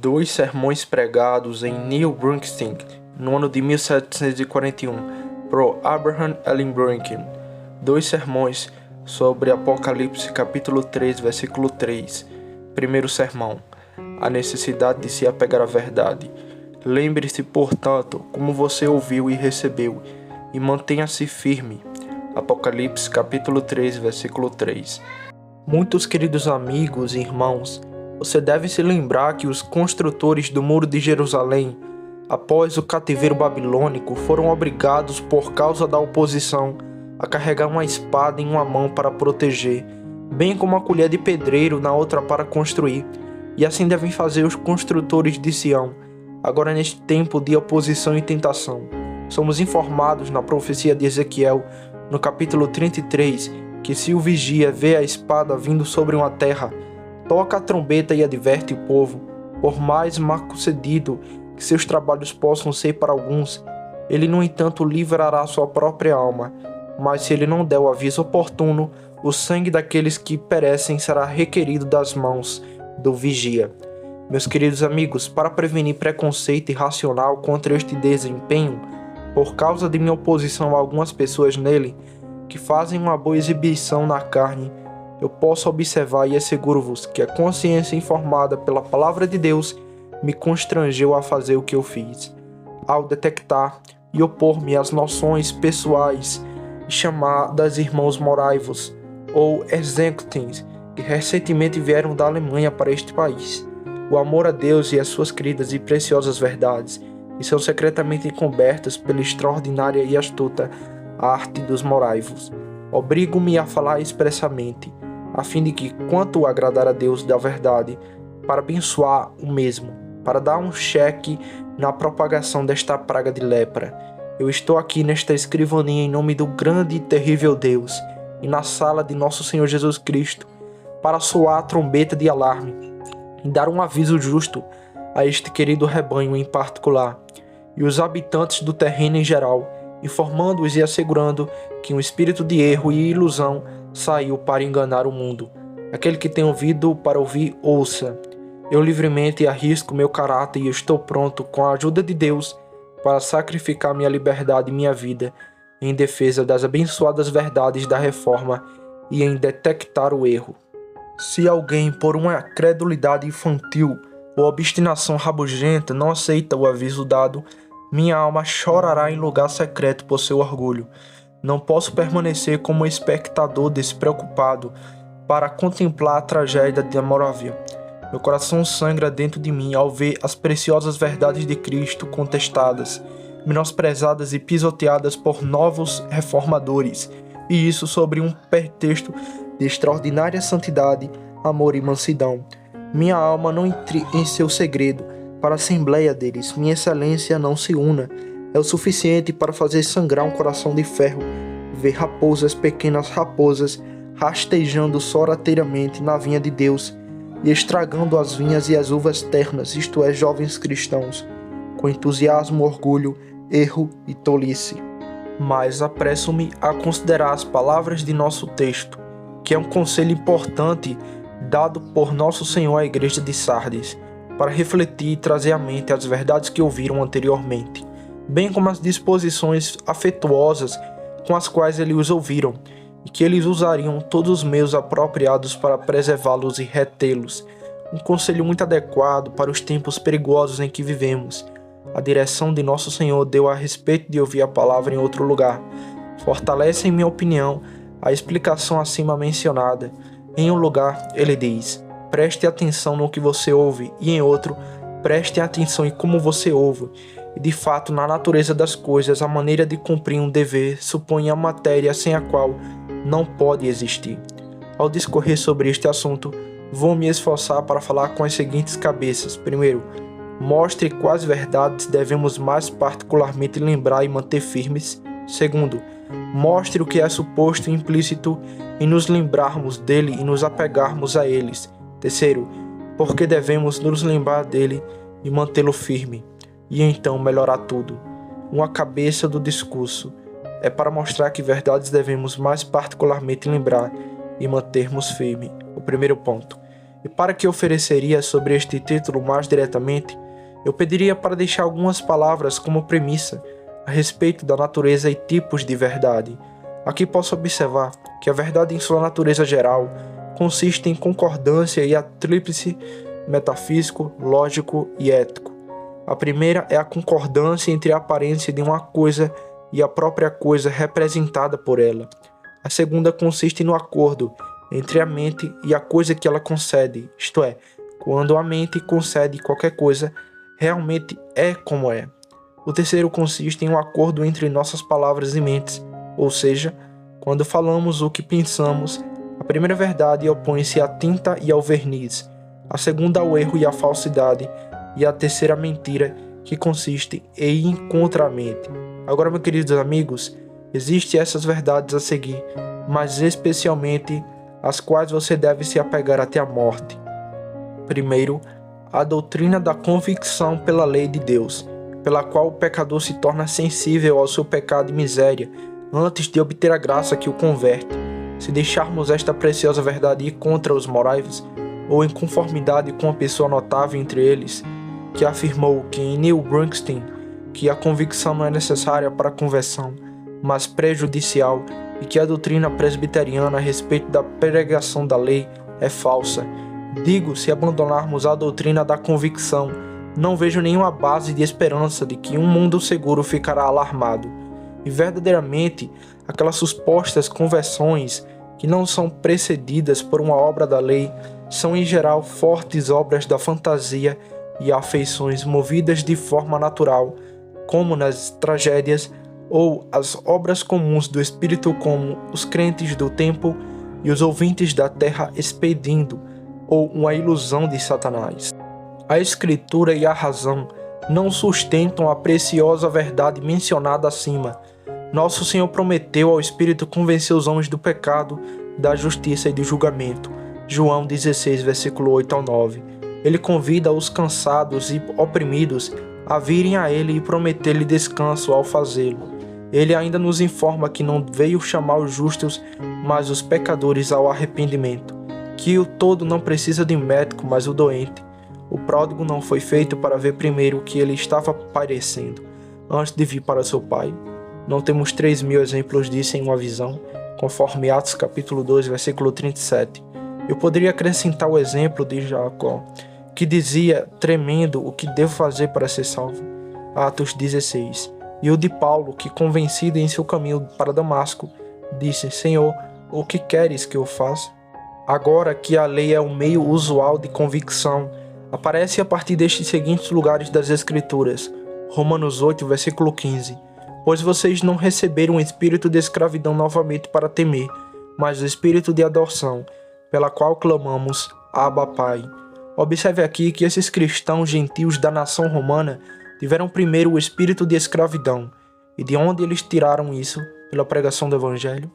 Dois sermões pregados em New Brunswick no ano de 1741 por Abraham Ellen Brunken. Dois sermões sobre Apocalipse capítulo 3, versículo 3. Primeiro sermão: a necessidade de se apegar à verdade. Lembre-se, portanto, como você ouviu e recebeu, e mantenha-se firme. Apocalipse capítulo 3, versículo 3. Muitos queridos amigos e irmãos, você deve se lembrar que os construtores do Muro de Jerusalém, após o cativeiro babilônico, foram obrigados, por causa da oposição, a carregar uma espada em uma mão para proteger, bem como a colher de pedreiro na outra para construir. E assim devem fazer os construtores de Sião, agora neste tempo de oposição e tentação. Somos informados na profecia de Ezequiel, no capítulo 33, que se o vigia vê a espada vindo sobre uma terra, toca a trombeta e adverte o povo, por mais mal-sucedido que seus trabalhos possam ser para alguns, ele no entanto livrará sua própria alma, mas se ele não der o aviso oportuno, o sangue daqueles que perecem será requerido das mãos do vigia. Meus queridos amigos, para prevenir preconceito irracional contra este desempenho, por causa de minha oposição a algumas pessoas nele, que fazem uma boa exibição na carne, eu posso observar e asseguro-vos que a consciência informada pela palavra de Deus me constrangeu a fazer o que eu fiz, ao detectar e opor-me às noções pessoais chamadas irmãos moraivos ou executins, que recentemente vieram da Alemanha para este país. O amor a Deus e as suas queridas e preciosas verdades, que são secretamente encobertas pela extraordinária e astuta arte dos moraivos, obrigo-me a falar expressamente, a fim de que, quanto agradar a Deus da verdade, para abençoar o mesmo, para dar um cheque na propagação desta praga de lepra, eu estou aqui nesta escrivaninha em nome do grande e terrível Deus, e na sala de nosso Senhor Jesus Cristo, para soar a trombeta de alarme e dar um aviso justo a este querido rebanho em particular, e os habitantes do terreno em geral, informando-os e assegurando que um espírito de erro e ilusão saiu para enganar o mundo. Aquele que tem ouvido para ouvir, ouça. Eu livremente arrisco meu caráter e estou pronto, com a ajuda de Deus, para sacrificar minha liberdade e minha vida em defesa das abençoadas verdades da reforma e em detectar o erro. Se alguém, por uma credulidade infantil ou obstinação rabugenta, não aceita o aviso dado, minha alma chorará em lugar secreto por seu orgulho. Não posso permanecer como espectador despreocupado para contemplar a tragédia da Morávia. Meu coração sangra dentro de mim ao ver as preciosas verdades de Cristo contestadas, menosprezadas e pisoteadas por novos reformadores, e isso sobre um pretexto de extraordinária santidade, amor e mansidão. Minha alma não entre em seu segredo para a assembleia deles, minha excelência não se una. É o suficiente para fazer sangrar um coração de ferro, ver raposas, pequenas raposas, rastejando sorrateiramente na vinha de Deus e estragando as vinhas e as uvas ternas, isto é, jovens cristãos, com entusiasmo, orgulho, erro e tolice. Mas apresso-me a considerar as palavras de nosso texto, que é um conselho importante dado por nosso Senhor à igreja de Sardes, para refletir e trazer à mente as verdades que ouviram anteriormente, bem como as disposições afetuosas com as quais eles os ouviram, e que eles usariam todos os meios apropriados para preservá-los e retê-los. Um conselho muito adequado para os tempos perigosos em que vivemos. A direção de nosso Senhor deu a respeito de ouvir a palavra em outro lugar. Fortalece, em minha opinião, a explicação acima mencionada. Em um lugar, ele diz: preste atenção no que você ouve, e em outro, preste atenção em como você ouve. E de fato, na natureza das coisas, a maneira de cumprir um dever supõe a matéria sem a qual não pode existir. Ao discorrer sobre este assunto, vou me esforçar para falar com as seguintes cabeças. Primeiro, mostre quais verdades devemos mais particularmente lembrar e manter firmes. Segundo, mostre o que é suposto e implícito em nos lembrarmos dele e nos apegarmos a eles. Terceiro, porque devemos nos lembrar dele e mantê-lo firme, e então melhorar tudo. Uma cabeça do discurso é para mostrar que verdades devemos mais particularmente lembrar e mantermos firme. O primeiro ponto. E para que ofereceria sobre este título mais diretamente, eu pediria para deixar algumas palavras como premissa a respeito da natureza e tipos de verdade. Aqui posso observar que a verdade em sua natureza geral consiste em concordância e a tríplice metafísico, lógico e ético. A primeira é a concordância entre a aparência de uma coisa e a própria coisa representada por ela. A segunda consiste no acordo entre a mente e a coisa que ela concede, isto é, quando a mente concede qualquer coisa, realmente é como é. O terceiro consiste em um acordo entre nossas palavras e mentes, ou seja, quando falamos o que pensamos, a primeira verdade opõe-se à tinta e ao verniz, a segunda ao erro e à falsidade, e a terceira à mentira, que consiste em ir contra a mente. Agora, meus queridos amigos, existem essas verdades a seguir, mas especialmente as quais você deve se apegar até a morte. Primeiro, a doutrina da convicção pela lei de Deus, pela qual o pecador se torna sensível ao seu pecado e miséria, antes de obter a graça que o converte. Se deixarmos esta preciosa verdade ir contra os morais, ou em conformidade com uma pessoa notável entre eles, que afirmou que em Neil Brunswick que a convicção não é necessária para a conversão, mas prejudicial, e que a doutrina presbiteriana a respeito da pregação da lei é falsa. Digo, se abandonarmos a doutrina da convicção, não vejo nenhuma base de esperança de que um mundo seguro ficará alarmado. E verdadeiramente, aquelas supostas conversões que não são precedidas por uma obra da lei são em geral fortes obras da fantasia e afeições movidas de forma natural, como nas tragédias ou as obras comuns do espírito, como os crentes do tempo e os ouvintes da terra expedindo, ou uma ilusão de Satanás. A Escritura e a razão não sustentam a preciosa verdade mencionada acima. Nosso Senhor prometeu ao Espírito convencer os homens do pecado, da justiça e do julgamento. João 16, versículo 8 ao 9. Ele convida os cansados e oprimidos a virem a Ele e prometer-lhe descanso ao fazê-lo. Ele ainda nos informa que não veio chamar os justos, mas os pecadores ao arrependimento. Que o todo não precisa de médico, mas o doente. O pródigo não foi feito para ver primeiro o que ele estava parecendo, antes de vir para seu pai. Não temos 3.000 exemplos disso em uma visão, conforme Atos capítulo 2, versículo 37. Eu poderia acrescentar o exemplo de Jacó, que dizia, tremendo, o que devo fazer para ser salvo. Atos 16. E o de Paulo, que convencido em seu caminho para Damasco, disse, Senhor, o que queres que eu faça? Agora que a lei é um meio usual de convicção, aparece a partir destes seguintes lugares das Escrituras. Romanos 8, versículo 15. Pois vocês não receberam o espírito de escravidão novamente para temer, mas o espírito de adoção, pela qual clamamos, Abba, Pai. Observe aqui que esses cristãos gentios da nação romana tiveram primeiro o espírito de escravidão. E de onde eles tiraram isso? Pela pregação do Evangelho?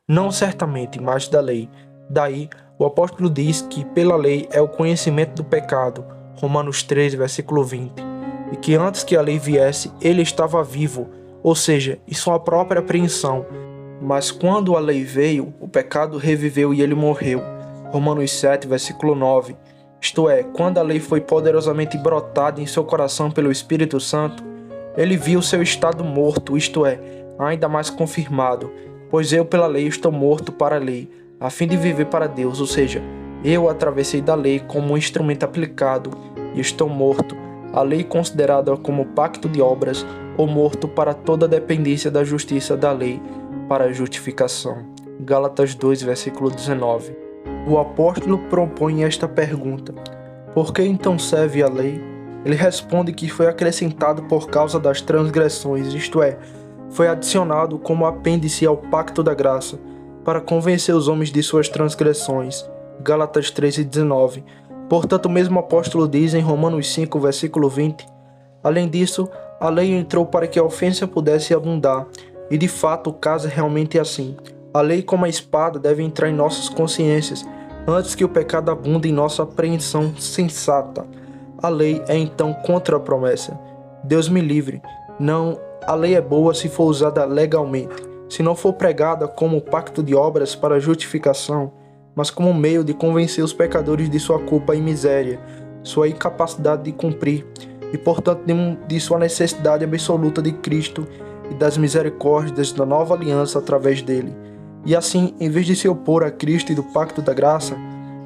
Não certamente, mas da lei. Daí, o apóstolo diz que pela lei é o conhecimento do pecado, Romanos 3, versículo 20, e que antes que a lei viesse, ele estava vivo, ou seja, em sua própria apreensão. Mas quando a lei veio, o pecado reviveu e ele morreu, Romanos 7, versículo 9. Isto é, quando a lei foi poderosamente brotada em seu coração pelo Espírito Santo, ele viu seu estado morto, isto é, ainda mais confirmado, pois eu pela lei estou morto para a lei, a fim de viver para Deus, ou seja, eu atravessei da lei como um instrumento aplicado e estou morto, a lei considerada como pacto de obras, ou morto para toda a dependência da justiça da lei para a justificação. Gálatas 2, versículo 19. O apóstolo propõe esta pergunta: por que então serve a lei? Ele responde que foi acrescentado por causa das transgressões, isto é, foi adicionado como apêndice ao pacto da graça, para convencer os homens de suas transgressões. Gálatas 3:19. Portanto, o mesmo apóstolo diz em Romanos 5, versículo 20, além disso, a lei entrou para que a ofensa pudesse abundar, e de fato o caso é realmente assim. A lei, como a espada, deve entrar em nossas consciências, antes que o pecado abunde em nossa apreensão sensata. A lei é então contra a promessa. Deus me livre. Não, a lei é boa se for usada legalmente. Se não for pregada como pacto de obras para justificação, mas como meio de convencer os pecadores de sua culpa e miséria, sua incapacidade de cumprir e, portanto, de sua necessidade absoluta de Cristo e das misericórdias da nova aliança através dele. E assim, em vez de se opor a Cristo e do pacto da graça,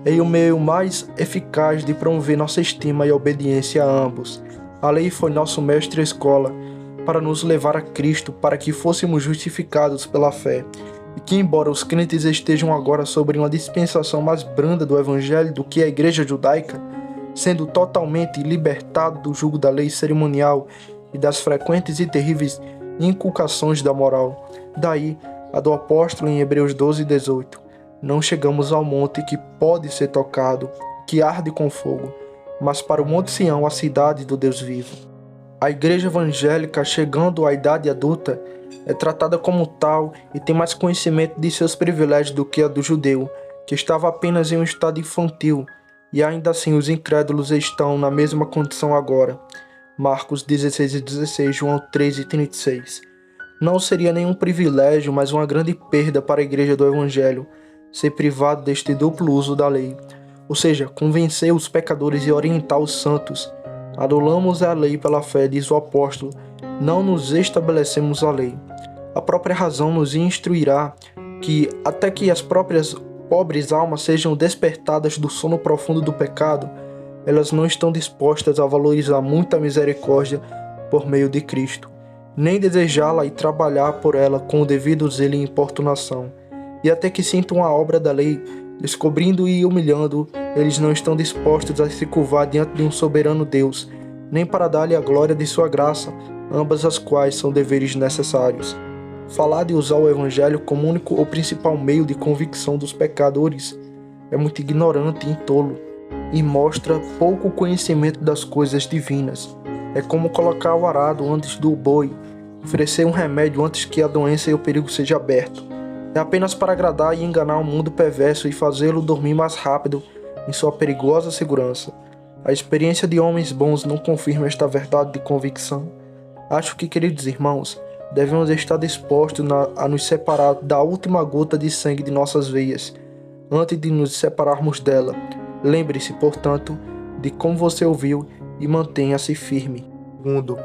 é o meio mais eficaz de promover nossa estima e obediência a ambos. A lei foi nosso mestre e escola para nos levar a Cristo, para que fôssemos justificados pela fé. E que, embora os crentes estejam agora sobre uma dispensação mais branda do Evangelho do que a igreja judaica, sendo totalmente libertado do jugo da lei cerimonial e das frequentes e terríveis inculcações da moral. Daí, a do apóstolo em Hebreus 12:18. Não chegamos ao monte que pode ser tocado, que arde com fogo, mas para o Monte Sião, a cidade do Deus vivo. A igreja evangélica, chegando à idade adulta, é tratada como tal e tem mais conhecimento de seus privilégios do que a do judeu, que estava apenas em um estado infantil, e ainda assim os incrédulos estão na mesma condição agora. Marcos 16:16, João 3:36. Não seria nenhum privilégio, mas uma grande perda para a igreja do Evangelho ser privado deste duplo uso da lei, ou seja, convencer os pecadores e orientar os santos. Anulamos a lei pela fé, diz o apóstolo, não nos estabelecemos a lei. A própria razão nos instruirá que, até que as próprias pobres almas sejam despertadas do sono profundo do pecado, elas não estão dispostas a valorizar muita misericórdia por meio de Cristo, nem desejá-la e trabalhar por ela com o devido zelo e importunação. E até que sintam a obra da lei, descobrindo e humilhando, eles não estão dispostos a se curvar diante de um soberano Deus, nem para dar-lhe a glória de sua graça, ambas as quais são deveres necessários. Falar de usar o Evangelho como único ou principal meio de convicção dos pecadores é muito ignorante e tolo, e mostra pouco conhecimento das coisas divinas. É como colocar o arado antes do boi, oferecer um remédio antes que a doença e o perigo seja aberto. É apenas para agradar e enganar o mundo perverso e fazê-lo dormir mais rápido em sua perigosa segurança. A experiência de homens bons não confirma esta verdade de convicção. Acho que, queridos irmãos, devemos estar dispostos a nos separar da última gota de sangue de nossas veias, antes de nos separarmos dela. Lembre-se, portanto, de como você ouviu e mantenha-se firme. Segundo,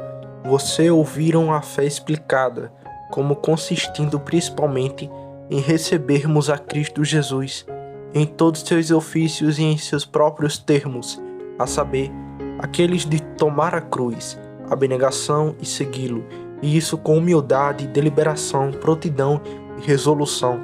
você ouviram a fé explicada, como consistindo principalmente em recebermos a Cristo Jesus, em todos seus ofícios e em seus próprios termos, a saber, aqueles de tomar a cruz, abnegação e segui-lo, e isso com humildade, deliberação, prontidão e resolução.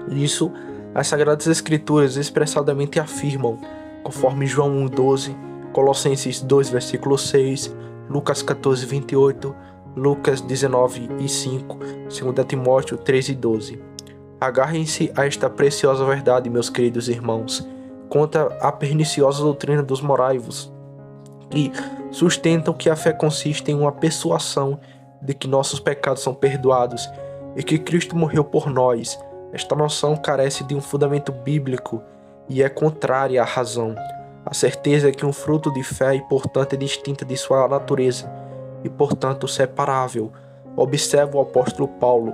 Isso as Sagradas Escrituras expressadamente afirmam, conforme João 1:12, Colossenses 2, versículo 6, Lucas 14:28, Lucas 19:5, 2 Timóteo 3:12. Agarrem-se a esta preciosa verdade, meus queridos irmãos, contra a perniciosa doutrina dos moraivos, que sustentam que a fé consiste em uma persuasão de que nossos pecados são perdoados e que Cristo morreu por nós. Esta noção carece de um fundamento bíblico e é contrária à razão. A certeza é que um fruto de fé e, portanto, é distinta de sua natureza e, portanto, separável. Observa o apóstolo Paulo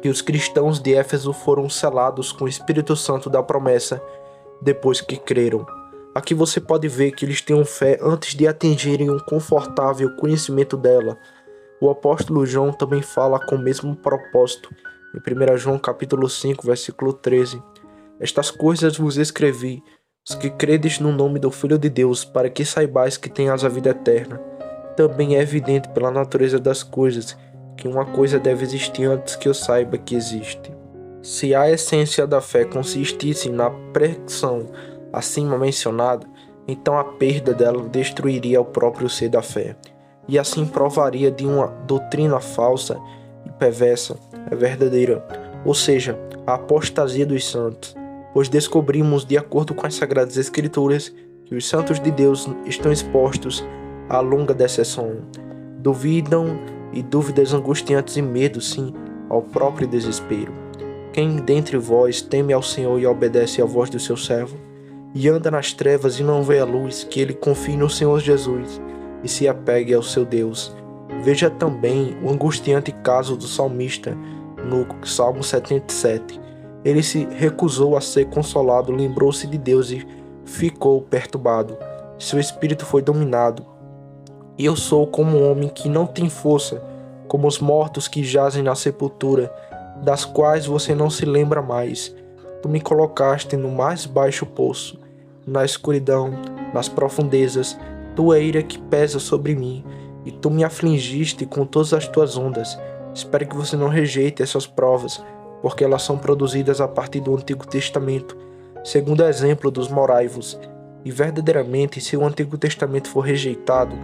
que os cristãos de Éfeso foram selados com o Espírito Santo da promessa depois que creram. Aqui você pode ver que eles tinham fé antes de atingirem um confortável conhecimento dela. O apóstolo João também fala com o mesmo propósito, em 1 João capítulo 5, versículo 13. Estas coisas vos escrevi, os que credes no nome do Filho de Deus, para que saibais que tenhas a vida eterna. Também é evidente pela natureza das coisas, que uma coisa deve existir antes que eu saiba que existe. Se a essência da fé consistisse na pregação acima mencionada, então a perda dela destruiria o próprio ser da fé, e assim provaria de uma doutrina falsa e perversa é verdadeira, ou seja, a apostasia dos santos, pois descobrimos, de acordo com as Sagradas Escrituras, que os santos de Deus estão expostos à longa decepção. Duvidam e dúvidas angustiantes e medo, sim, ao próprio desespero. Quem dentre vós teme ao Senhor e obedece à voz do seu servo, e anda nas trevas e não vê a luz, que ele confie no Senhor Jesus e se apegue ao seu Deus. Veja também o angustiante caso do salmista no Salmo 77. Ele se recusou a ser consolado, lembrou-se de Deus e ficou perturbado. Seu espírito foi dominado. Eu sou como um homem que não tem força, como os mortos que jazem na sepultura, das quais você não se lembra mais. Tu me colocaste no mais baixo poço, na escuridão, nas profundezas, tua ira que pesa sobre mim, e tu me afligiste com todas as tuas ondas. Espero que você não rejeite essas provas, porque elas são produzidas a partir do Antigo Testamento, segundo o exemplo dos morai-vos. E verdadeiramente, se o Antigo Testamento for rejeitado,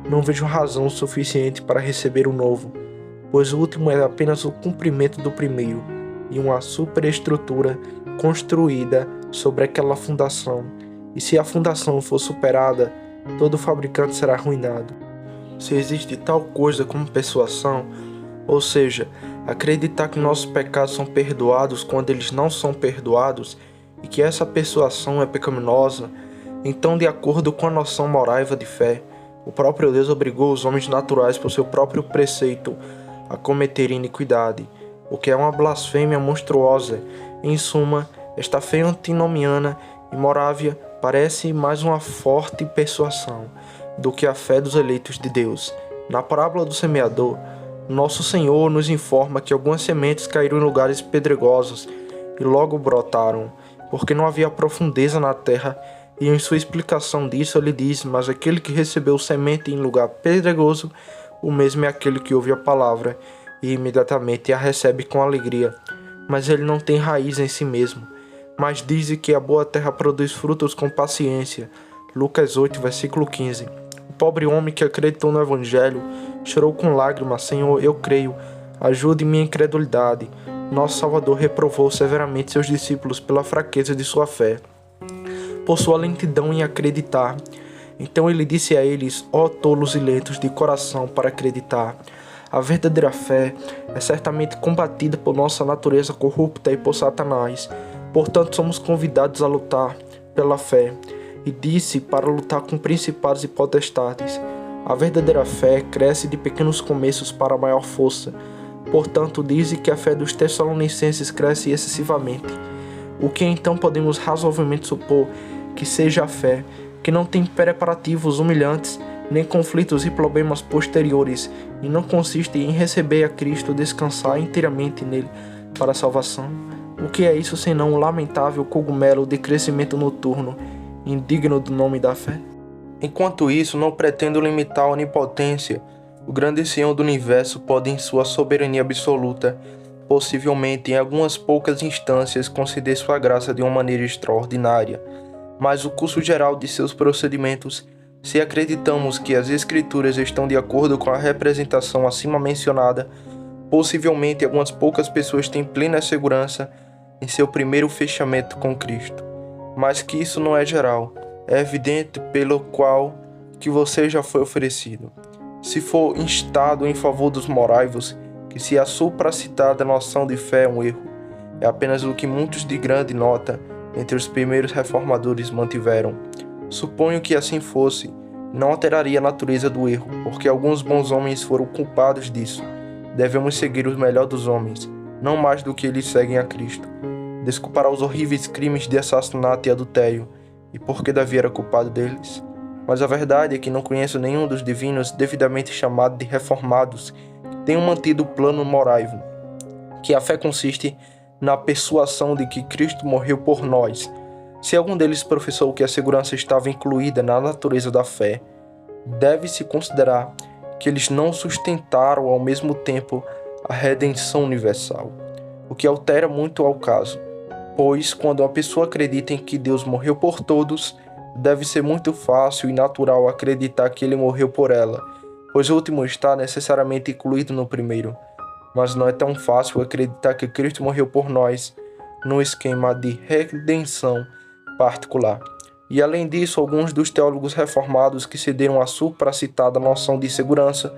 não vejo razão suficiente para receber o Novo, pois o último é apenas o cumprimento do primeiro, e uma superestrutura construída sobre aquela fundação. E se a fundação for superada, todo fabricante será arruinado. Se existe tal coisa como persuasão, ou seja, acreditar que nossos pecados são perdoados quando eles não são perdoados, e que essa persuasão é pecaminosa, então, de acordo com a noção moraiva de fé, o próprio Deus obrigou os homens naturais por seu próprio preceito a cometerem iniquidade, o que é uma blasfêmia monstruosa. Em suma, esta fé antinomiana e morávia parece mais uma forte persuasão do que a fé dos eleitos de Deus. Na parábola do semeador, nosso Senhor nos informa que algumas sementes caíram em lugares pedregosos e logo brotaram, porque não havia profundeza na terra, e em sua explicação disso ele diz: mas aquele que recebeu semente em lugar pedregoso, o mesmo é aquele que ouve a palavra e imediatamente a recebe com alegria, mas ele não tem raiz em si mesmo. Mas diz que a boa terra produz frutos com paciência. Lucas 8, versículo 15. O pobre homem que acreditou no Evangelho chorou com lágrimas: Senhor, eu creio, ajude minha incredulidade. Nosso Salvador reprovou severamente seus discípulos pela fraqueza de sua fé, por sua lentidão em acreditar. Então ele disse a eles: ó tolos e lentos de coração para acreditar. A verdadeira fé é certamente combatida por nossa natureza corrupta e por Satanás. Portanto, somos convidados a lutar pela fé. E disse para lutar com principados e potestades. A verdadeira fé cresce de pequenos começos para maior força. Portanto, diz que a fé dos Tessalonicenses cresce excessivamente. O que então podemos razoavelmente supor que seja a fé, que não tem preparativos humilhantes, nem conflitos e problemas posteriores, e não consiste em receber a Cristo, descansar inteiramente nele para a salvação? O que é isso senão um lamentável cogumelo de crescimento noturno, indigno do nome da fé? Enquanto isso, não pretendo limitar a onipotência. O grande Senhor do universo pode, em sua soberania absoluta, possivelmente em algumas poucas instâncias, conceder sua graça de uma maneira extraordinária, mas o curso geral de seus procedimentos, se acreditamos que as Escrituras estão de acordo com a representação acima mencionada, possivelmente algumas poucas pessoas têm plena segurança em seu primeiro fechamento com Cristo, mas que isso não é geral, é evidente pelo qual que você já foi oferecido. Se for instado em favor dos morai-vos, que se a supracitada noção de fé é um erro, é apenas o que muitos de grande nota entre os primeiros reformadores mantiveram. Suponho que assim fosse, não alteraria a natureza do erro, porque alguns bons homens foram culpados disso. Devemos seguir o melhor dos homens, não mais do que eles seguem a Cristo. Desculpará os horríveis crimes de assassinato e adultério, e porque Davi era culpado deles. Mas a verdade é que não conheço nenhum dos divinos devidamente chamado de reformados que tenham mantido o plano moraivo, que a fé consiste na persuasão de que Cristo morreu por nós. Se algum deles professou que a segurança estava incluída na natureza da fé, deve-se considerar que eles não sustentaram ao mesmo tempo a redenção universal, o que altera muito ao caso, pois quando uma pessoa acredita em que Deus morreu por todos, deve ser muito fácil e natural acreditar que ele morreu por ela, pois o último está necessariamente incluído no primeiro. Mas não é tão fácil acreditar que Cristo morreu por nós no esquema de redenção particular. E além disso, alguns dos teólogos reformados que cederam à supracitada noção de segurança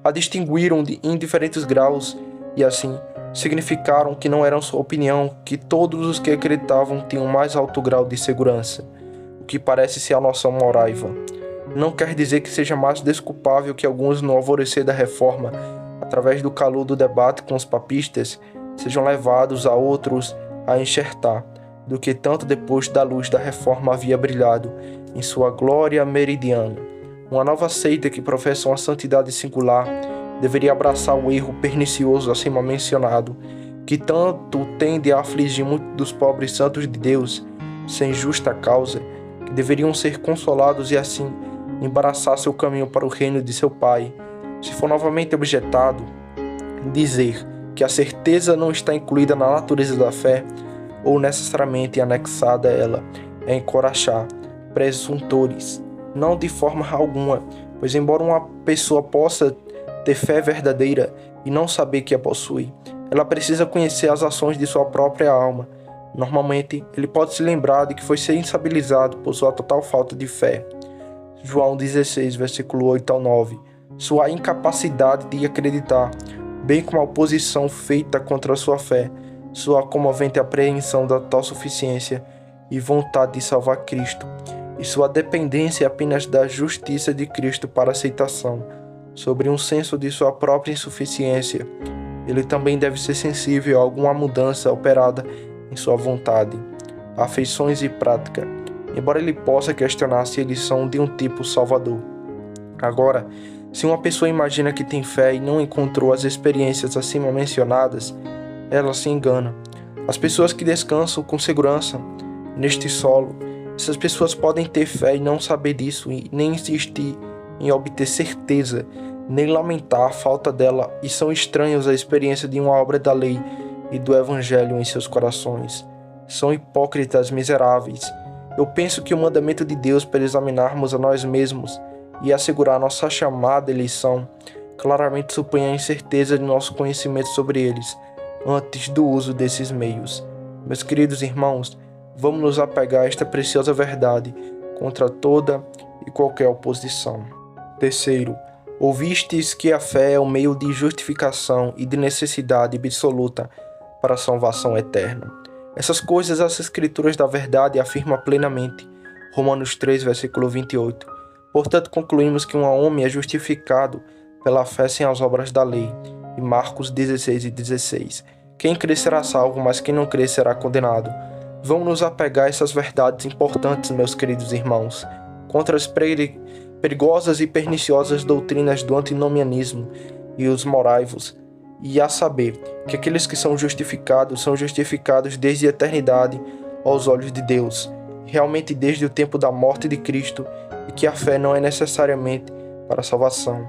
a distinguiram em diferentes graus e assim significaram que não era sua opinião que todos os que acreditavam tinham mais alto grau de segurança, o que parece ser a noção moraiva. Não quer dizer que seja mais desculpável que alguns no alvorecer da reforma, através do calor do debate com os papistas, sejam levados a outros a enxertar, do que tanto depois da luz da reforma havia brilhado em sua glória meridiana. Uma nova seita que professa uma santidade singular deveria abraçar o erro pernicioso acima mencionado, que tanto tende a afligir muitos dos pobres santos de Deus, sem justa causa, que deveriam ser consolados e assim embaraçar seu caminho para o reino de seu Pai. Se for novamente objetado, dizer que a certeza não está incluída na natureza da fé, ou necessariamente anexada a ela, é encorajar presuntores, não de forma alguma, pois embora uma pessoa possa ter fé verdadeira e não saber que a possui, ela precisa conhecer as ações de sua própria alma. Normalmente, ele pode se lembrar de que foi sensibilizado por sua total falta de fé. João 16, versículo 8 ao 9. Sua incapacidade de acreditar, bem como a oposição feita contra a sua fé, sua comovente apreensão da tal suficiência e vontade de salvar Cristo, e sua dependência apenas da justiça de Cristo para aceitação, sobre um senso de sua própria insuficiência. Ele também deve ser sensível a alguma mudança operada em sua vontade, afeições e prática, embora ele possa questionar se eles são de um tipo salvador. Agora, se uma pessoa imagina que tem fé e não encontrou as experiências acima mencionadas, ela se engana. As pessoas que descansam com segurança neste solo, essas pessoas podem ter fé e não saber disso, e nem insistir em obter certeza, nem lamentar a falta dela, e são estranhos à experiência de uma obra da lei e do evangelho em seus corações. São hipócritas miseráveis. Eu penso que o mandamento de Deus para examinarmos a nós mesmos e assegurar nossa chamada eleição claramente supõe a incerteza de nosso conhecimento sobre eles antes do uso desses meios. Meus queridos irmãos, vamos nos apegar a esta preciosa verdade contra toda e qualquer oposição. Terceiro, ouvistes que a fé é o meio de justificação e de necessidade absoluta para a salvação eterna. Essas coisas as Escrituras da verdade afirmam plenamente. Romanos 3, versículo 28. Portanto, concluímos que um homem é justificado pela fé sem as obras da lei. E Marcos 16 e 16. Quem crê será salvo, mas quem não crê será condenado. Vamos nos apegar a essas verdades importantes, meus queridos irmãos, contra as perigosas e perniciosas doutrinas do antinomianismo e os moraivos, e a saber que aqueles que são justificados desde a eternidade aos olhos de Deus, realmente desde o tempo da morte de Cristo, e que a fé não é necessariamente para a salvação.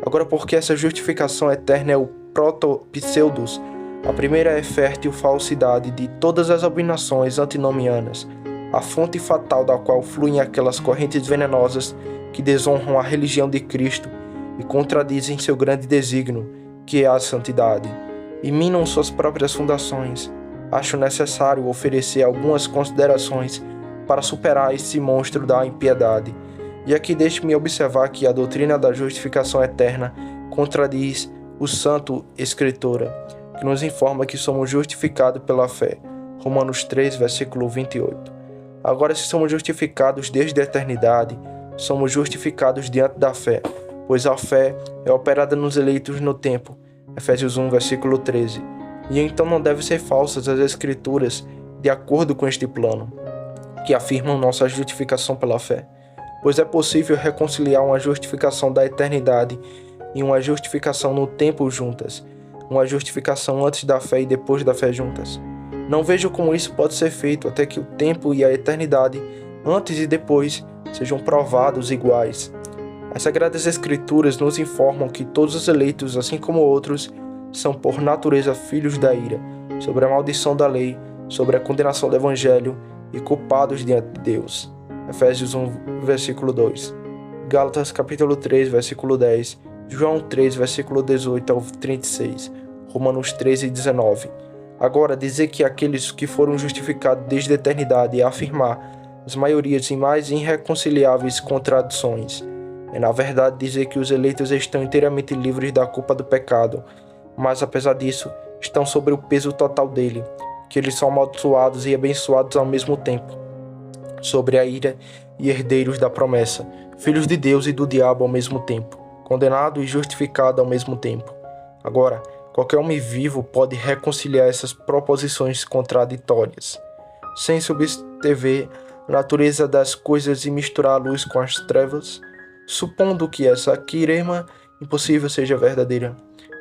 Agora, porque essa justificação eterna é o proto-pseudos, a primeira é fértil falsidade de todas as abominações antinomianas, a fonte fatal da qual fluem aquelas correntes venenosas que desonram a religião de Cristo e contradizem seu grande desígnio, que é a santidade, e minam suas próprias fundações. Acho necessário oferecer algumas considerações para superar esse monstro da impiedade. E aqui deixe-me observar que a doutrina da justificação eterna contradiz o Santo Escritura, que nos informa que somos justificados pela fé. Romanos 3, versículo 28. Agora, se somos justificados desde a eternidade, somos justificados diante da fé, pois a fé é operada nos eleitos no tempo. Efésios 1, versículo 13. E então não devem ser falsas as Escrituras de acordo com este plano, que afirmam nossa justificação pela fé, pois é possível reconciliar uma justificação da eternidade e uma justificação no tempo juntas, uma justificação antes da fé e depois da fé juntas. Não vejo como isso pode ser feito até que o tempo e a eternidade, antes e depois, sejam provados iguais. As Sagradas Escrituras nos informam que todos os eleitos, assim como outros, são por natureza filhos da ira, sobre a maldição da lei, sobre a condenação do Evangelho e culpados diante de Deus. Efésios 1, versículo 2. Gálatas capítulo 3, versículo 10. João 3, versículo 18 ao 36. Romanos 13, 19. Agora, dizer que aqueles que foram justificados desde a eternidade é afirmar as maiorias e mais irreconciliáveis contradições. É, na verdade, dizer que os eleitos estão inteiramente livres da culpa do pecado, mas, apesar disso, estão sob o peso total dele, que eles são amaldiçoados e abençoados ao mesmo tempo, sobre a ira e herdeiros da promessa, filhos de Deus e do diabo ao mesmo tempo, condenado e justificado ao mesmo tempo. Agora, Qualquer homem vivo pode reconciliar essas proposições contraditórias, sem subverter a natureza das coisas e misturar a luz com as trevas, supondo que essa quirema impossível seja verdadeira,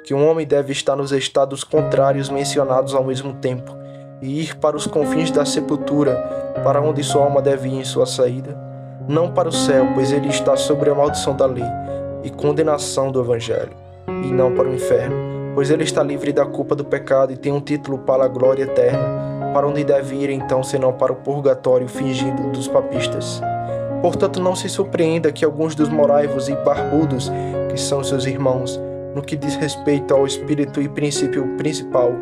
que um homem deve estar nos estados contrários mencionados ao mesmo tempo, e ir para os confins da sepultura, para onde sua alma deve ir em sua saída, não para o céu, pois ele está sobre a maldição da lei e condenação do Evangelho, e não para o inferno, pois ele está livre da culpa do pecado e tem um título para a glória eterna, para onde deve ir então, senão para o purgatório fingido dos papistas. Portanto, não se surpreenda que alguns dos moraivos e barbudos, que são seus irmãos, no que diz respeito ao espírito e princípio principal,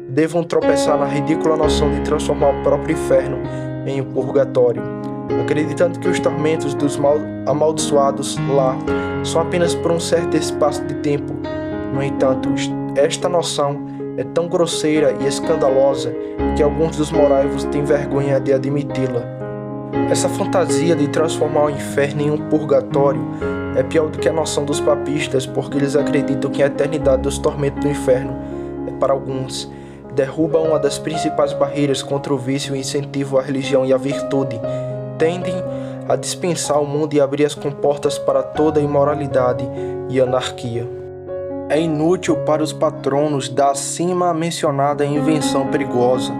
devam tropeçar na ridícula noção de transformar o próprio inferno em um purgatório, acreditando que os tormentos dos amaldiçoados lá são apenas por um certo espaço de tempo. No entanto, esta noção é tão grosseira e escandalosa que alguns dos moraivos têm vergonha de admiti-la. Essa fantasia de transformar o inferno em um purgatório é pior do que a noção dos papistas, porque eles acreditam que a eternidade dos tormentos do inferno é para alguns. Derruba uma das principais barreiras contra o vício e incentivo à religião e à virtude. Tendem a dispensar o mundo e abrir as comportas para toda imoralidade e anarquia. É inútil para os patronos da acima mencionada invenção perigosa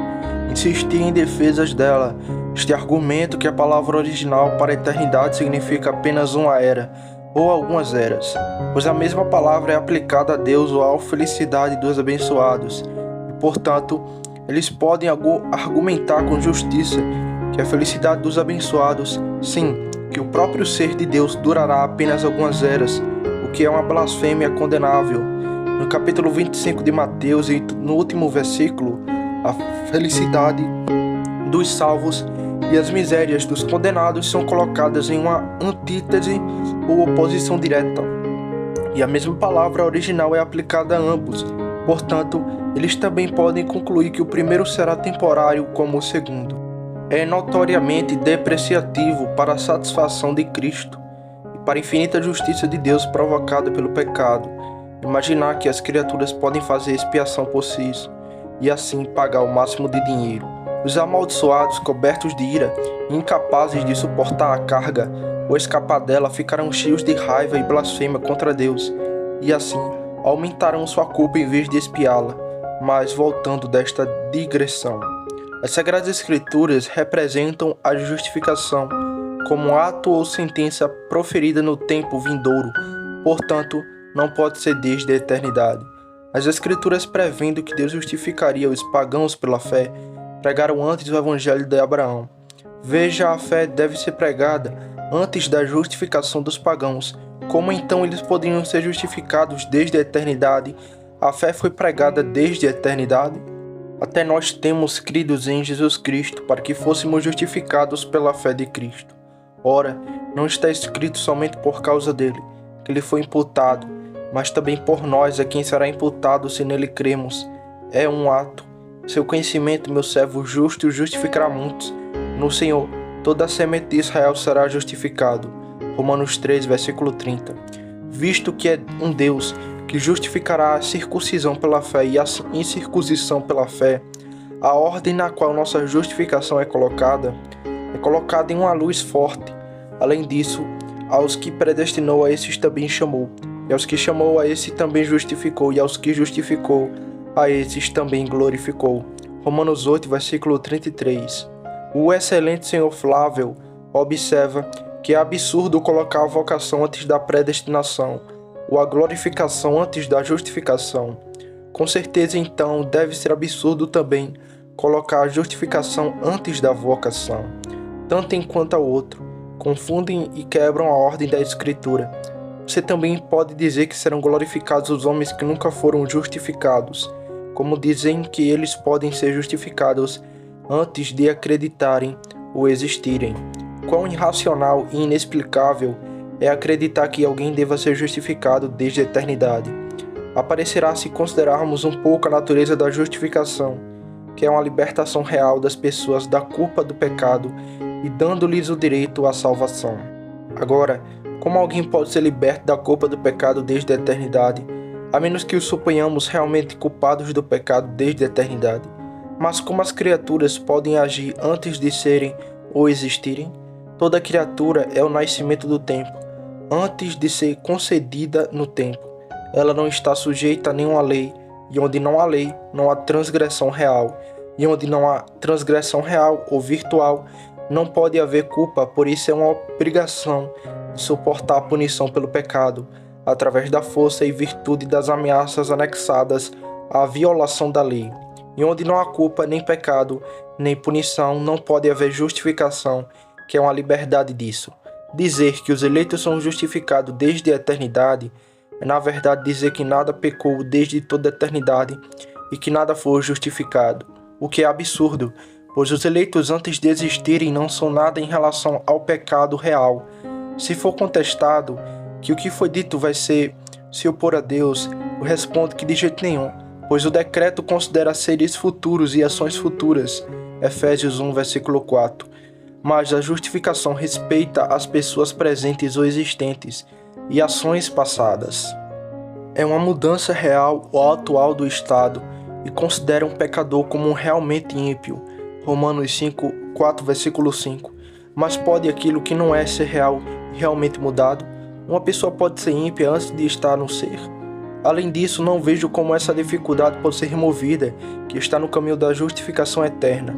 insistir em defesas dela. Este argumento que a palavra original para a eternidade significa apenas uma era, ou algumas eras, pois a mesma palavra é aplicada a Deus ou à felicidade dos abençoados, e portanto, eles podem argumentar com justiça que a felicidade dos abençoados, sim, que o próprio ser de Deus durará apenas algumas eras, o que é uma blasfêmia condenável. No capítulo 25 de Mateus e no último versículo, a felicidade dos salvos e as misérias dos condenados são colocadas em uma antítese ou oposição direta, e a mesma palavra original é aplicada a ambos. Portanto, eles também podem concluir que o primeiro será temporário como o segundo. É notoriamente depreciativo para a satisfação de Cristo e para a infinita justiça de Deus provocada pelo pecado imaginar que as criaturas podem fazer expiação por si e assim pagar o máximo de dinheiro. Os amaldiçoados, cobertos de ira e incapazes de suportar a carga ou escapar dela, ficarão cheios de raiva e blasfêmia contra Deus, e assim aumentarão sua culpa em vez de expiá-la. Mas voltando desta digressão, as Sagradas Escrituras representam a justificação como ato ou sentença proferida no tempo vindouro, portanto, não pode ser desde a eternidade. As Escrituras, prevendo que Deus justificaria os pagãos pela fé, pregaram antes o Evangelho de Abraão. Veja, a fé deve ser pregada antes da justificação dos pagãos. Como então eles poderiam ser justificados desde a eternidade? A fé foi pregada desde a eternidade. Até nós temos crido em Jesus Cristo para que fôssemos justificados pela fé de Cristo. Ora, não está escrito somente por causa dele, que ele foi imputado, mas também por nós a quem será imputado se nele cremos. É um ato. Seu conhecimento, meu servo justo, justificará muitos. No Senhor, toda a semente de Israel será justificado. Romanos 3, versículo 30. Visto que é um Deus que justificará a circuncisão pela fé e a incircuncisão pela fé, a ordem na qual nossa justificação é colocada em uma luz forte. Além disso, aos que predestinou a esses também chamou, e aos que chamou a esses também justificou, e aos que justificou a esses também glorificou. Romanos 8, versículo 33. O excelente senhor Flávio observa que é absurdo colocar a vocação antes da predestinação, ou a glorificação antes da justificação. Com certeza, então, deve ser absurdo também colocar a justificação antes da vocação. Tanto enquanto ao outro, confundem e quebram a ordem da Escritura. Você também pode dizer que serão glorificados os homens que nunca foram justificados, como dizem que eles podem ser justificados antes de acreditarem ou existirem. Quão irracional e inexplicável é acreditar que alguém deva ser justificado desde a eternidade. Aparecerá se considerarmos um pouco a natureza da justificação, que é uma libertação real das pessoas da culpa do pecado e dando-lhes o direito à salvação. Agora, como alguém pode ser liberto da culpa do pecado desde a eternidade? a menos que os suponhamos realmente culpados do pecado desde a eternidade. Mas como as criaturas podem agir antes de serem ou existirem? Toda criatura é o nascimento do tempo, antes de ser concedida no tempo. Ela não está sujeita a nenhuma lei, e onde não há lei, não há transgressão real. E onde não há transgressão real ou virtual, não pode haver culpa, por isso é uma obrigação de suportar a punição pelo pecado, através da força e virtude das ameaças anexadas à violação da lei. E onde não há culpa, nem pecado, nem punição, não pode haver justificação, que é uma liberdade disso. Dizer que os eleitos são justificados desde a eternidade é, na verdade, dizer que nada pecou desde toda a eternidade e que nada foi justificado, o que é absurdo, pois os eleitos antes de existirem não são nada em relação ao pecado real. Se for contestado que o que foi dito vai se opor a Deus, eu respondo que de jeito nenhum, pois o decreto considera seres futuros e ações futuras, Efésios 1, versículo 4. Mas a justificação respeita as pessoas presentes ou existentes e ações passadas. É uma mudança real ou atual do estado e considera um pecador como um realmente ímpio, Romanos 5, 4, versículo 5. Mas pode aquilo que não é ser real e realmente mudado? Uma pessoa pode ser ímpia antes de estar no ser? Além disso, não vejo como essa dificuldade pode ser removida, que está no caminho da justificação eterna.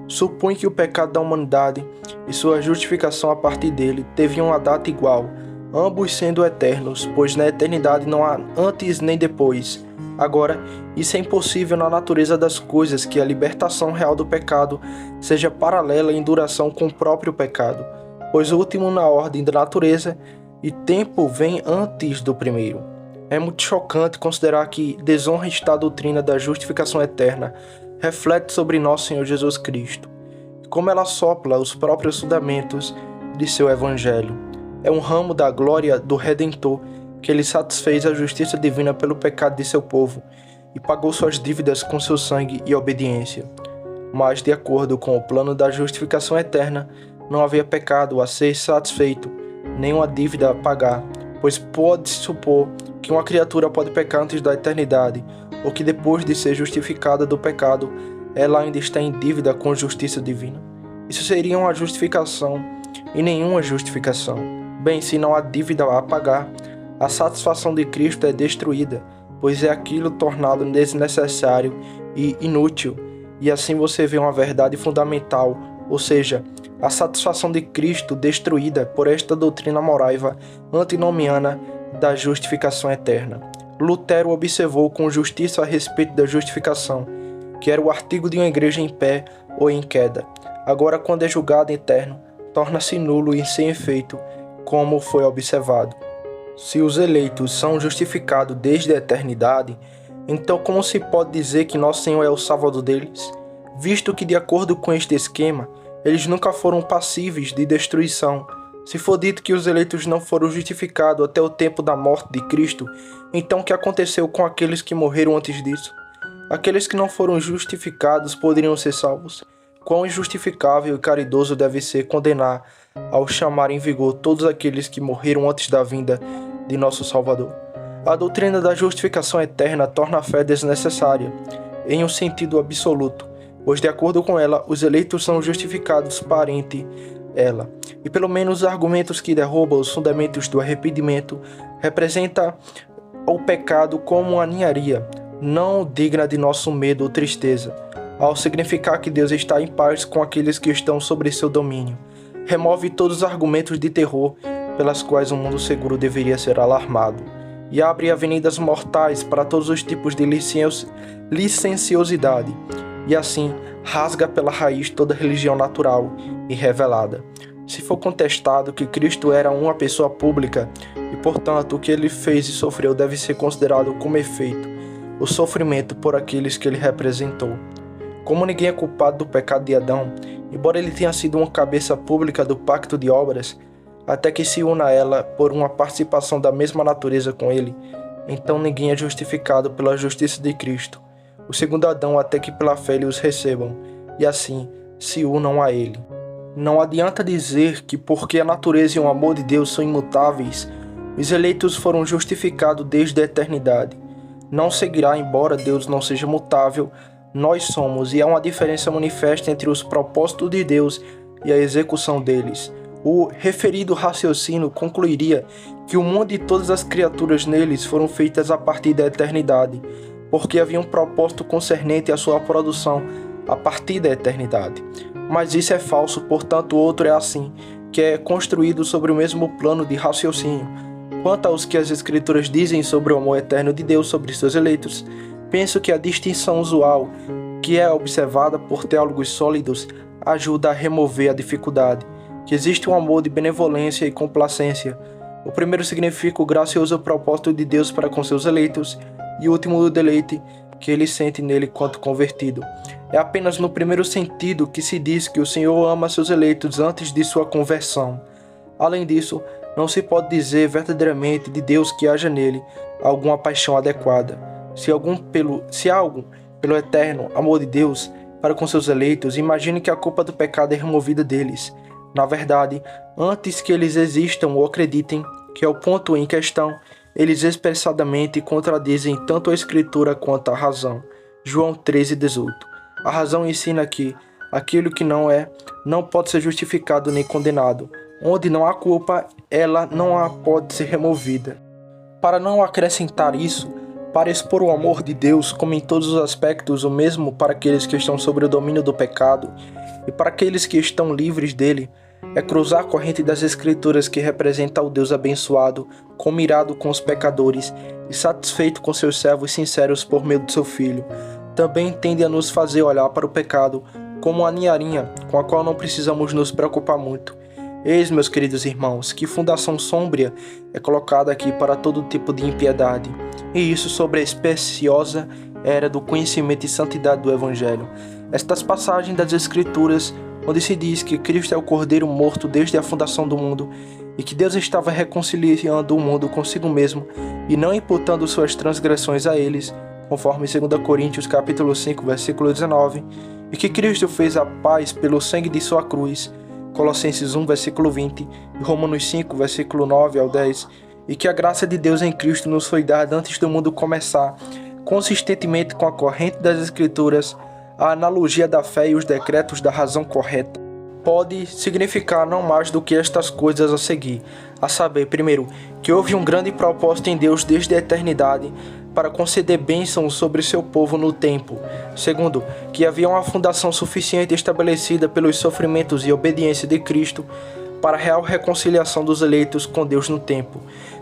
Supõe que o pecado da humanidade e sua justificação a partir dele teve uma data igual, ambos sendo eternos, pois na eternidade não há antes nem depois. Agora, isso é impossível na natureza das coisas, que a libertação real do pecado seja paralela em duração com o próprio pecado, pois o último na ordem da natureza e tempo vem antes do primeiro. É muito chocante considerar que desonra esta doutrina da justificação eterna reflete sobre nosso Senhor Jesus Cristo, como ela sopla os próprios fundamentos de seu Evangelho. É um ramo da glória do Redentor, que ele satisfez a justiça divina pelo pecado de seu povo e pagou suas dívidas com seu sangue e obediência. Mas, de acordo com o plano da justificação eterna, não havia pecado a ser satisfeito, nem uma dívida a pagar, pois pode-se supor que uma criatura pode pecar antes da eternidade, ou que depois de ser justificada do pecado, ela ainda está em dívida com a justiça divina. Isso seria uma justificação e nenhuma justificação. Bem, se não há dívida a pagar, a satisfação de Cristo é destruída, pois é aquilo tornado desnecessário e inútil. E assim você vê uma verdade fundamental, ou seja, a satisfação de Cristo destruída por esta doutrina moraiva antinomiana da justificação eterna. Lutero observou com justiça a respeito da justificação, que era o artigo de uma igreja em pé ou em queda. Agora, quando é julgado eterno, torna-se nulo e sem efeito, como foi observado. Se os eleitos são justificados desde a eternidade, então como se pode dizer que nosso Senhor é o Salvador deles? Visto que, de acordo com este esquema, eles nunca foram passíveis de destruição. Se for dito que os eleitos não foram justificados até o tempo da morte de Cristo, então o que aconteceu com aqueles que morreram antes disso? Aqueles que não foram justificados poderiam ser salvos? Quão injustificável e caridoso deve ser condenar ao chamar em vigor todos aqueles que morreram antes da vinda de nosso Salvador. A doutrina da justificação eterna torna a fé desnecessária, em um sentido absoluto, pois de acordo com ela, os eleitos são justificados perante ela. E pelo menos os argumentos que derrubam os fundamentos do arrependimento representa o pecado como uma ninharia, não digna de nosso medo ou tristeza, ao significar que Deus está em paz com aqueles que estão sob seu domínio. Remove todos os argumentos de terror pelas quais o mundo seguro deveria ser alarmado, e abre avenidas mortais para todos os tipos de licenciosidade, e assim rasga pela raiz toda religião natural e revelada. Se for contestado que Cristo era uma pessoa pública, e portanto o que ele fez e sofreu deve ser considerado como efeito, o sofrimento por aqueles que ele representou. Como ninguém é culpado do pecado de Adão, embora ele tenha sido uma cabeça pública do pacto de obras, até que se una a ela por uma participação da mesma natureza com ele, então ninguém é justificado pela justiça de Cristo, o segundo Adão, até que pela fé eles os recebam, e assim se unam a ele. Não adianta dizer que porque a natureza e o amor de Deus são imutáveis, os eleitos foram justificados desde a eternidade. não seguirá, embora Deus não seja mutável, nós somos, e há uma diferença manifesta entre os propósitos de Deus e a execução deles. O referido raciocínio concluiria que o mundo e todas as criaturas neles foram feitas a partir da eternidade, porque havia um propósito concernente à sua produção a partir da eternidade. Mas isso é falso, portanto outro é assim, que é construído sobre o mesmo plano de raciocínio. Quanto aos que as Escrituras dizem sobre o amor eterno de Deus sobre seus eleitos, penso que a distinção usual, que é observada por teólogos sólidos, ajuda a remover a dificuldade, que existe um amor de benevolência e complacência. O primeiro significa o gracioso propósito de Deus para com seus eleitos, e o último o deleite que ele sente nele quanto convertido. É apenas no primeiro sentido que se diz que o Senhor ama seus eleitos antes de sua conversão. Além disso, não se pode dizer verdadeiramente de Deus que haja nele alguma paixão adequada. Se há algo pelo eterno amor de Deus para com seus eleitos, imagine que a culpa do pecado é removida deles. Na verdade, antes que eles existam ou acreditem, que é o ponto em questão, eles expressadamente contradizem tanto a Escritura quanto a razão. João 13:18. A razão ensina que aquilo que não é, não pode ser justificado nem condenado. Onde não há culpa, ela não pode ser removida. Para não acrescentar isso, para expor o amor de Deus como em todos os aspectos o mesmo para aqueles que estão sob o domínio do pecado e para aqueles que estão livres dele, é cruzar a corrente das Escrituras que representa o Deus abençoado, como irado com os pecadores e satisfeito com seus servos sinceros por meio de seu Filho. Também tende a nos fazer olhar para o pecado como uma ninharinha com a qual não precisamos nos preocupar muito. Eis, meus queridos irmãos, que fundação sômbria é colocada aqui para todo tipo de impiedade, e isso sobre a especiosa era do conhecimento e santidade do Evangelho. Estas passagens das Escrituras, onde se diz que Cristo é o Cordeiro morto desde a fundação do mundo, e que Deus estava reconciliando o mundo consigo mesmo, e não imputando suas transgressões a eles, conforme 2 Coríntios capítulo 5, versículo 19, e que Cristo fez a paz pelo sangue de sua cruz, Colossenses 1, versículo 20, e Romanos 5, versículo 9 ao 10, e que a graça de Deus em Cristo nos foi dada antes do mundo começar, consistentemente com a corrente das Escrituras, a analogia da fé e os decretos da razão correta, pode significar não mais do que estas coisas a seguir, a saber, primeiro, que houve um grande propósito em Deus desde a eternidade para conceder bênçãos sobre seu povo no tempo. Segundo, que havia uma fundação suficiente estabelecida pelos sofrimentos e obediência de Cristo para a real reconciliação dos eleitos com Deus no tempo.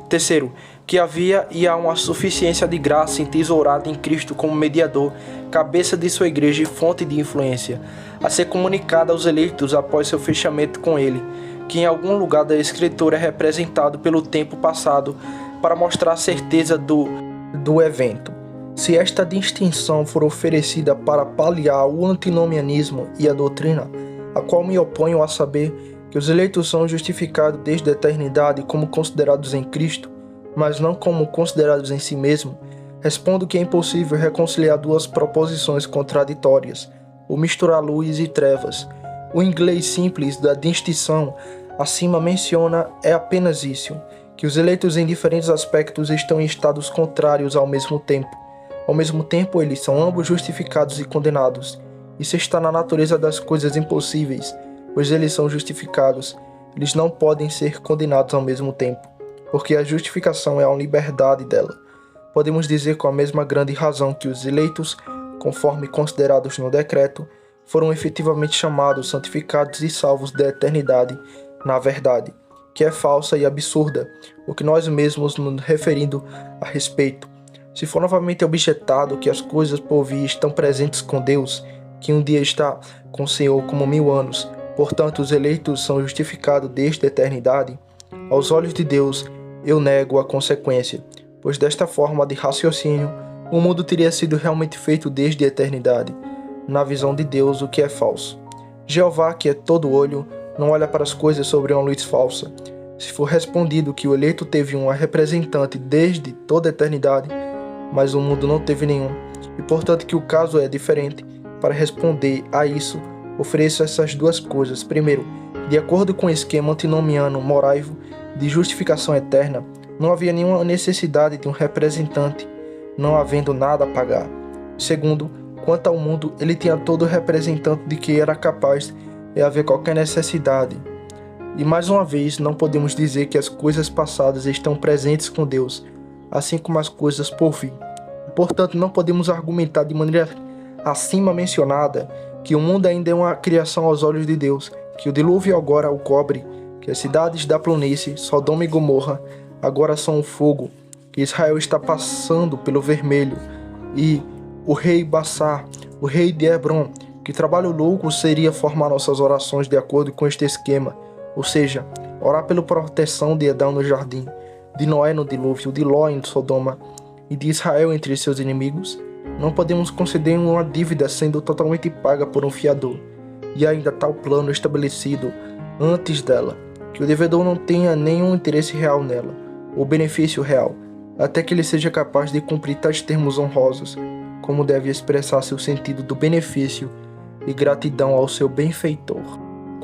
Terceiro, que havia e há uma suficiência de graça entesourada em Cristo como mediador, cabeça de sua igreja e fonte de influência, a ser comunicada aos eleitos após seu fechamento com ele, que em algum lugar da Escritura é representado pelo tempo passado para mostrar a certeza do evento. Se esta distinção for oferecida para paliar o antinomianismo e a doutrina, a qual me oponho, a saber que os eleitos são justificados desde a eternidade como considerados em Cristo, mas não como considerados em si mesmo, respondo que é impossível reconciliar duas proposições contraditórias, ou misturar luz e trevas. O inglês simples da distinção acima menciona é apenas isso, que os eleitos em diferentes aspectos estão em estados contrários ao mesmo tempo. Ao mesmo tempo, eles são ambos justificados e condenados. Isso está na natureza das coisas impossíveis, pois eles são justificados. Eles não podem ser condenados ao mesmo tempo, porque a justificação é a liberdade dela. Podemos dizer com a mesma grande razão que os eleitos, conforme considerados no decreto, foram efetivamente chamados, santificados e salvos da eternidade, na verdade, que é falsa e absurda, o que nós mesmos nos referindo a respeito. Se for novamente objetado que as coisas por vir estão presentes com Deus, que um dia está com o Senhor como 1000 anos, portanto os eleitos são justificados desde a eternidade, aos olhos de Deus eu nego a consequência, pois desta forma de raciocínio, o mundo teria sido realmente feito desde a eternidade, na visão de Deus, o que é falso. Jeová, que é todo olho, não olha para as coisas sobre uma luz falsa. Se for respondido que o eleito teve um representante desde toda a eternidade, mas o mundo não teve nenhum, e portanto que o caso é diferente, para responder a isso, ofereço essas duas coisas. Primeiro, de acordo com o esquema antinomiano moraivo de justificação eterna, não havia nenhuma necessidade de um representante, não havendo nada a pagar. Segundo, quanto ao mundo, ele tinha todo o representante de que era capaz de haver qualquer necessidade. E mais uma vez, não podemos dizer que as coisas passadas estão presentes com Deus, assim como as coisas por vir. Portanto, não podemos argumentar de maneira acima mencionada que o mundo ainda é uma criação aos olhos de Deus, que o dilúvio agora o cobre, que as cidades da planície, Sodoma e Gomorra, agora são o fogo, que Israel está passando pelo vermelho, e o rei Bassar, o rei de Hebron, que trabalho louco seria formar nossas orações de acordo com este esquema, ou seja, orar pela proteção de Adão no jardim, de Noé no dilúvio, de Ló em Sodoma e de Israel entre seus inimigos. Não podemos conceder uma dívida sendo totalmente paga por um fiador, e ainda tal plano estabelecido antes dela, que o devedor não tenha nenhum interesse real nela, ou benefício real, até que ele seja capaz de cumprir tais termos honrosos, como deve expressar seu sentido do benefício e gratidão ao seu benfeitor.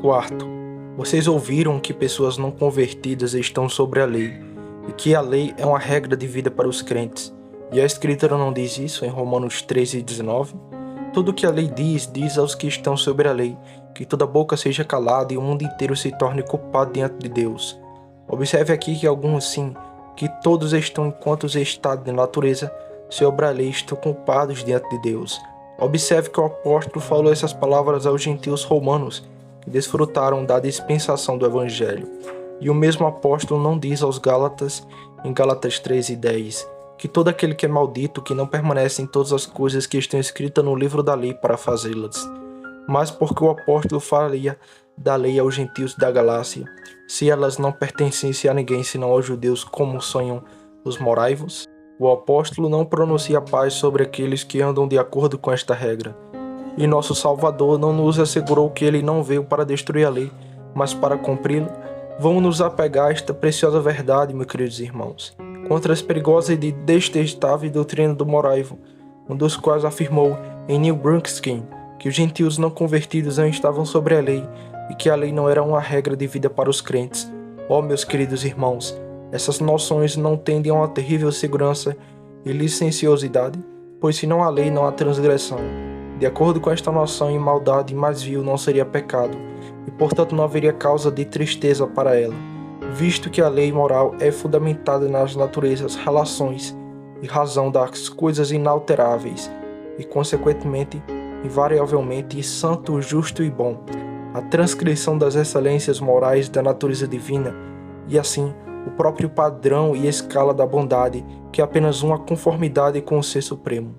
Quarto, vocês ouviram que pessoas não convertidas estão sobre a lei, e que a lei é uma regra de vida para os crentes. E a Escritura não diz isso em Romanos 13:19? Tudo que a lei diz aos que estão sobre a lei, que toda boca seja calada e o mundo inteiro se torne culpado diante de Deus. Observe aqui que alguns sim, que todos estão enquanto os estados de natureza sobre a lei estão culpados diante de Deus. Observe que o apóstolo falou essas palavras aos gentios romanos, que desfrutaram da dispensação do Evangelho. E o mesmo apóstolo não diz aos Gálatas, em Gálatas 13:10, que todo aquele que é maldito, que não permanece em todas as coisas que estão escritas no livro da lei para fazê-las. Mas porque o apóstolo falaria da lei aos gentios da Galácia, se elas não pertencessem a ninguém senão aos judeus, como sonham os moraivos? O apóstolo não pronuncia paz sobre aqueles que andam de acordo com esta regra. E nosso Salvador não nos assegurou que ele não veio para destruir a lei, mas para cumpri-la. Vamos nos apegar a esta preciosa verdade, meus queridos irmãos, contra as perigosas e detestáveis doutrinas do moraivo, um dos quais afirmou em New Brunswick que os gentios não convertidos não estavam sobre a lei e que a lei não era uma regra de vida para os crentes. Ó, meus queridos irmãos, essas noções não tendem a uma terrível segurança e licenciosidade, pois se não há lei, não há transgressão. De acordo com esta noção, maldade mais vil não seria pecado, e portanto não haveria causa de tristeza para ela, visto que a lei moral é fundamentada nas naturezas, relações e razão das coisas inalteráveis, e consequentemente, invariavelmente, santo, justo e bom, a transcrição das excelências morais da natureza divina, e assim, o próprio padrão e escala da bondade, que é apenas uma conformidade com o Ser Supremo.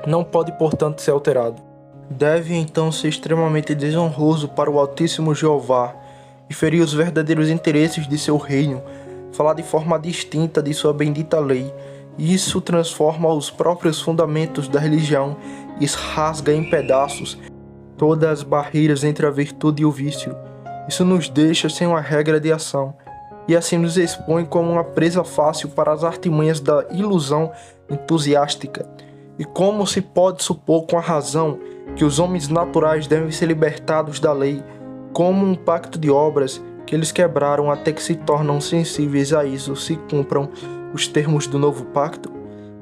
Não pode, portanto, ser alterado. Deve, então, ser extremamente desonroso para o Altíssimo Jeová e ferir os verdadeiros interesses de seu reino, falar de forma distinta de sua bendita lei, e isso transforma os próprios fundamentos da religião e rasga em pedaços todas as barreiras entre a virtude e o vício. Isso nos deixa sem uma regra de ação, e assim nos expõe como uma presa fácil para as artimanhas da ilusão entusiástica. E como se pode supor com a razão que os homens naturais devem ser libertados da lei, como um pacto de obras que eles quebraram até que se tornam sensíveis a isso se cumpram os termos do novo pacto?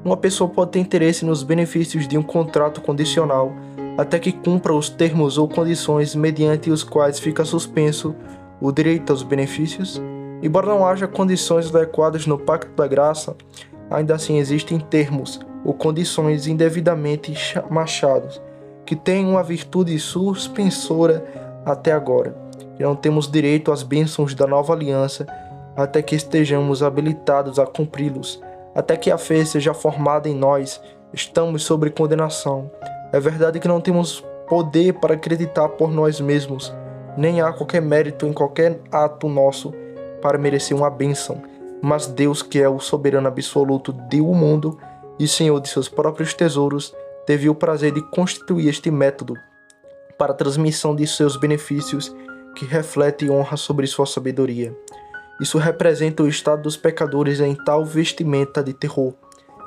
Uma pessoa pode ter interesse nos benefícios de um contrato condicional até que cumpra os termos ou condições mediante os quais fica suspenso o direito aos benefícios? Embora não haja condições adequadas no pacto da graça, ainda assim existem termos ou condições indevidamente machados, que têm uma virtude suspensora até agora, e não temos direito às bênçãos da nova aliança até que estejamos habilitados a cumpri-los. Até que a fé seja formada em nós, estamos sob condenação. É verdade que não temos poder para acreditar por nós mesmos, nem há qualquer mérito em qualquer ato nosso para merecer uma bênção, mas Deus, que é o soberano absoluto do mundo e Senhor de seus próprios tesouros, teve o prazer de constituir este método para a transmissão de seus benefícios, que reflete honra sobre sua sabedoria. Isso representa o estado dos pecadores em tal vestimenta de terror,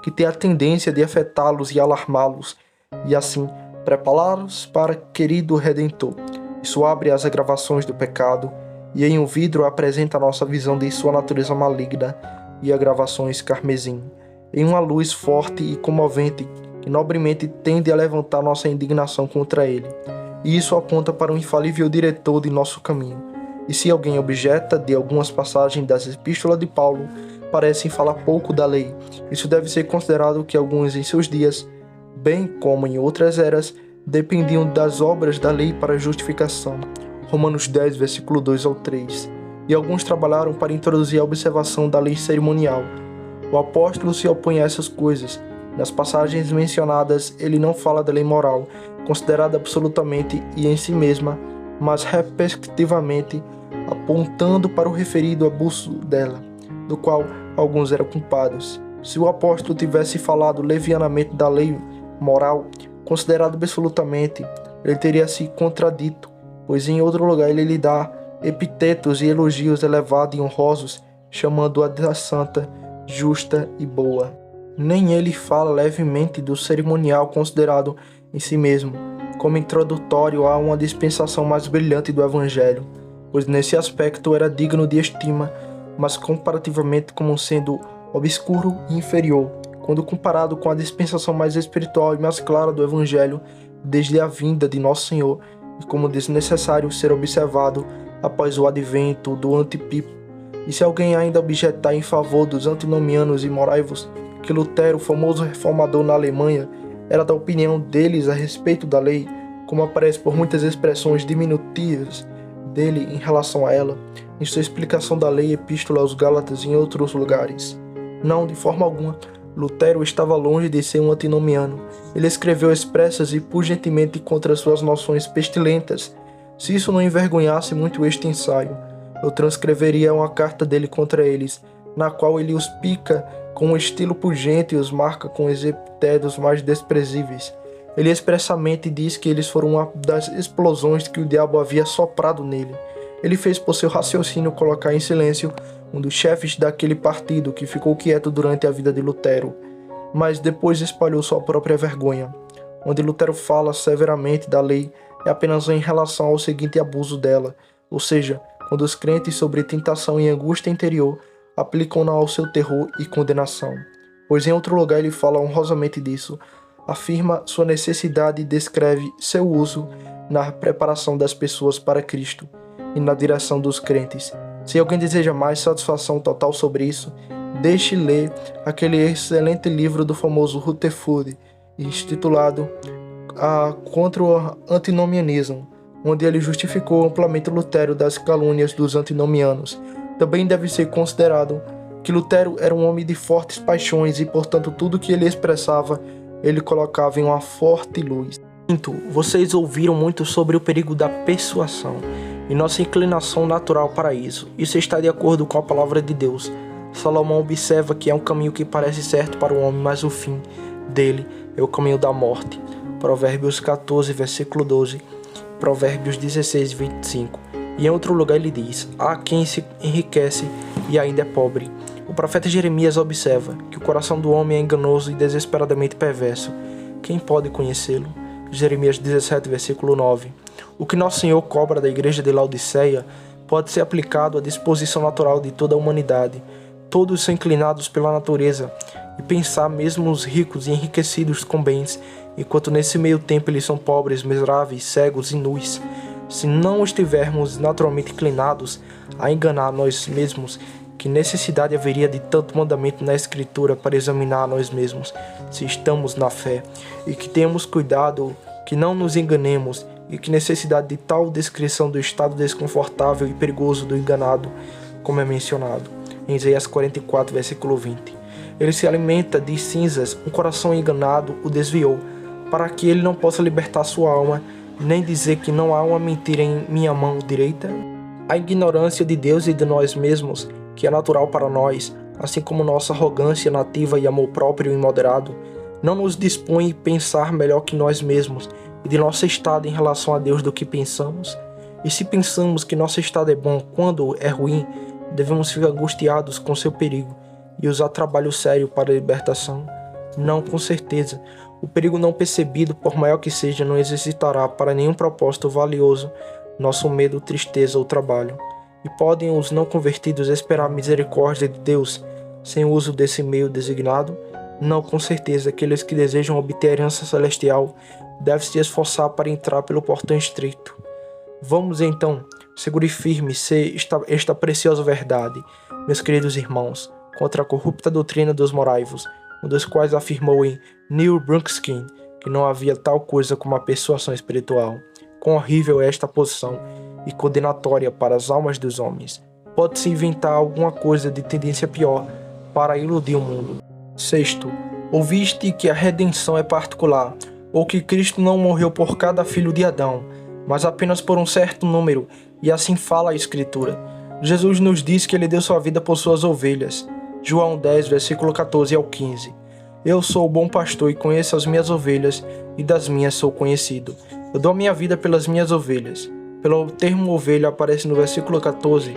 que tem a tendência de afetá-los e alarmá-los, e assim prepará-los para querido Redentor. Isso abre as agravações do pecado, e em um vidro apresenta a nossa visão de sua natureza maligna e agravações carmesim. em uma luz forte e comovente que nobremente tende a levantar nossa indignação contra ele. E isso aponta para um infalível diretor de nosso caminho. E se alguém objeta de algumas passagens das epístolas de Paulo, parecem falar pouco da lei, isso deve ser considerado que alguns em seus dias, bem como em outras eras, dependiam das obras da lei para justificação. Romanos 10, versículo 2 ao 3. E alguns trabalharam para introduzir a observação da lei cerimonial. O apóstolo se opõe a essas coisas. Nas passagens mencionadas, ele não fala da lei moral, considerada absolutamente e em si mesma, mas respectivamente, apontando para o referido abuso dela, do qual alguns eram culpados. Se o apóstolo tivesse falado levianamente da lei moral, considerado absolutamente, ele teria se contradito, pois em outro lugar ele lhe dá epitetos e elogios elevados e honrosos, chamando-a de santa, justa e boa. Nem ele fala levemente do cerimonial considerado em si mesmo, como introdutório a uma dispensação mais brilhante do Evangelho, pois nesse aspecto era digno de estima, mas comparativamente como sendo obscuro e inferior, quando comparado com a dispensação mais espiritual e mais clara do Evangelho desde a vinda de Nosso Senhor, e como desnecessário ser observado após o advento do antipipo. E se alguém ainda objetar em favor dos antinomianos e moraivos que Lutero, famoso reformador na Alemanha, era da opinião deles a respeito da lei, como aparece por muitas expressões diminutivas dele em relação a ela, em sua explicação da lei, Epístola aos Gálatas e em outros lugares. Não, de forma alguma, Lutero estava longe de ser um antinomiano. Ele escreveu expressas e pugentemente contra suas noções pestilentas. Se isso não envergonhasse muito este ensaio, eu transcreveria uma carta dele contra eles, na qual ele os pica com um estilo pungente e os marca com os epitetos mais desprezíveis. Ele expressamente diz que eles foram uma das explosões que o diabo havia soprado nele. Ele fez por seu raciocínio colocar em silêncio um dos chefes daquele partido que ficou quieto durante a vida de Lutero, mas depois espalhou sua própria vergonha. Onde Lutero fala severamente da lei é apenas em relação ao seguinte abuso dela, ou seja, quando os crentes sobre tentação e angústia interior aplicam-na ao seu terror e condenação. Pois em outro lugar ele fala honrosamente disso, afirma sua necessidade e descreve seu uso na preparação das pessoas para Cristo e na direção dos crentes. Se alguém deseja mais satisfação total sobre isso, deixe ler aquele excelente livro do famoso Rutherford, intitulado Contra o Antinomianismo, onde ele justificou amplamente Lutero das calúnias dos antinomianos. Também deve ser considerado que Lutero era um homem de fortes paixões e, portanto, tudo que ele expressava, ele colocava em uma forte luz. Quinto, vocês ouviram muito sobre o perigo da persuasão e nossa inclinação natural para isso. Isso está de acordo com a palavra de Deus. Salomão observa que é um caminho que parece certo para o homem, mas o fim dele é o caminho da morte. Provérbios 14, versículo 12, Provérbios 16, 25. E em outro lugar ele diz: há quem se enriquece e ainda é pobre. O profeta Jeremias observa que o coração do homem é enganoso e desesperadamente perverso. Quem pode conhecê-lo? Jeremias 17, versículo 9. O que Nosso Senhor cobra da igreja de Laodiceia pode ser aplicado à disposição natural de toda a humanidade. Todos são inclinados pela natureza e pensar mesmo os ricos e enriquecidos com bens, enquanto nesse meio tempo eles são pobres, miseráveis, cegos e nus. Se não estivermos naturalmente inclinados a enganar nós mesmos, que necessidade haveria de tanto mandamento na Escritura para examinar nós mesmos, se estamos na fé, e que tenhamos cuidado que não nos enganemos, e que necessidade de tal descrição do estado desconfortável e perigoso do enganado, como é mencionado em Isaías 44, versículo 20. Ele se alimenta de cinzas, um coração enganado o desviou, para que ele não possa libertar sua alma, nem dizer que não há uma mentira em minha mão direita. A ignorância de Deus e de nós mesmos, que é natural para nós, assim como nossa arrogância nativa e amor próprio imoderado, não nos dispõe a pensar melhor que nós mesmos e de nosso estado em relação a Deus do que pensamos. E se pensamos que nosso estado é bom quando é ruim, devemos ficar angustiados com seu perigo e usar trabalho sério para a libertação? Não, com certeza. O perigo não percebido, por maior que seja, não exercitará para nenhum propósito valioso nosso medo, tristeza ou trabalho. E podem os não convertidos esperar a misericórdia de Deus sem o uso desse meio designado? Não, com certeza, aqueles que desejam obter a herança celestial devem se esforçar para entrar pelo portão estreito. Vamos então, segure firme esta preciosa verdade, meus queridos irmãos, contra a corrupta doutrina dos moraivos, um dos quais afirmou em Neil Brunkskin que não havia tal coisa como a persuasão espiritual. Quão horrível é esta posição e condenatória para as almas dos homens. Pode-se inventar alguma coisa de tendência pior para iludir o mundo. Sexto, ouviste que a redenção é particular, ou que Cristo não morreu por cada filho de Adão, mas apenas por um certo número, e assim fala a Escritura. Jesus nos diz que ele deu sua vida por suas ovelhas. João 10, versículo 14 ao 15. Eu sou o bom pastor e conheço as minhas ovelhas, e das minhas sou conhecido. Eu dou a minha vida pelas minhas ovelhas. Pelo termo ovelha aparece no versículo 14.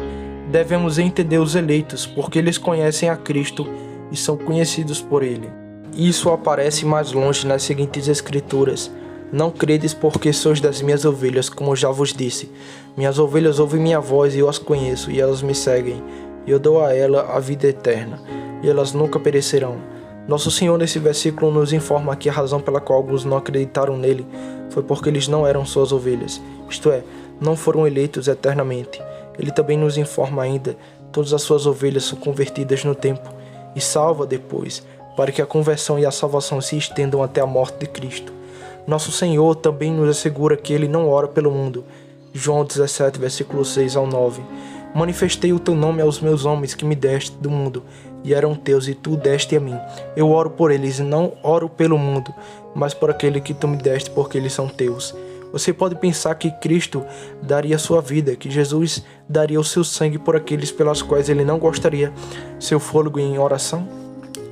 Devemos entender os eleitos, porque eles conhecem a Cristo e são conhecidos por ele. Isso aparece mais longe nas seguintes escrituras. Não credes porque sois das minhas ovelhas, como já vos disse. Minhas ovelhas ouvem minha voz e eu as conheço, e elas me seguem. E eu dou a ela a vida eterna, e elas nunca perecerão. Nosso Senhor nesse versículo nos informa que a razão pela qual alguns não acreditaram nele foi porque eles não eram suas ovelhas, isto é, não foram eleitos eternamente. Ele também nos informa ainda, todas as suas ovelhas são convertidas no tempo e salva depois, para que a conversão e a salvação se estendam até a morte de Cristo. Nosso Senhor também nos assegura que ele não ora pelo mundo. João 17, versículo 6 ao 9. Manifestei o teu nome aos meus homens que me deste do mundo, e eram teus, e tu deste a mim. Eu oro por eles, e não oro pelo mundo, mas por aquele que tu me deste, porque eles são teus. Você pode pensar que Cristo daria sua vida, que Jesus daria o seu sangue por aqueles pelos quais ele não gostaria seu fôlego em oração?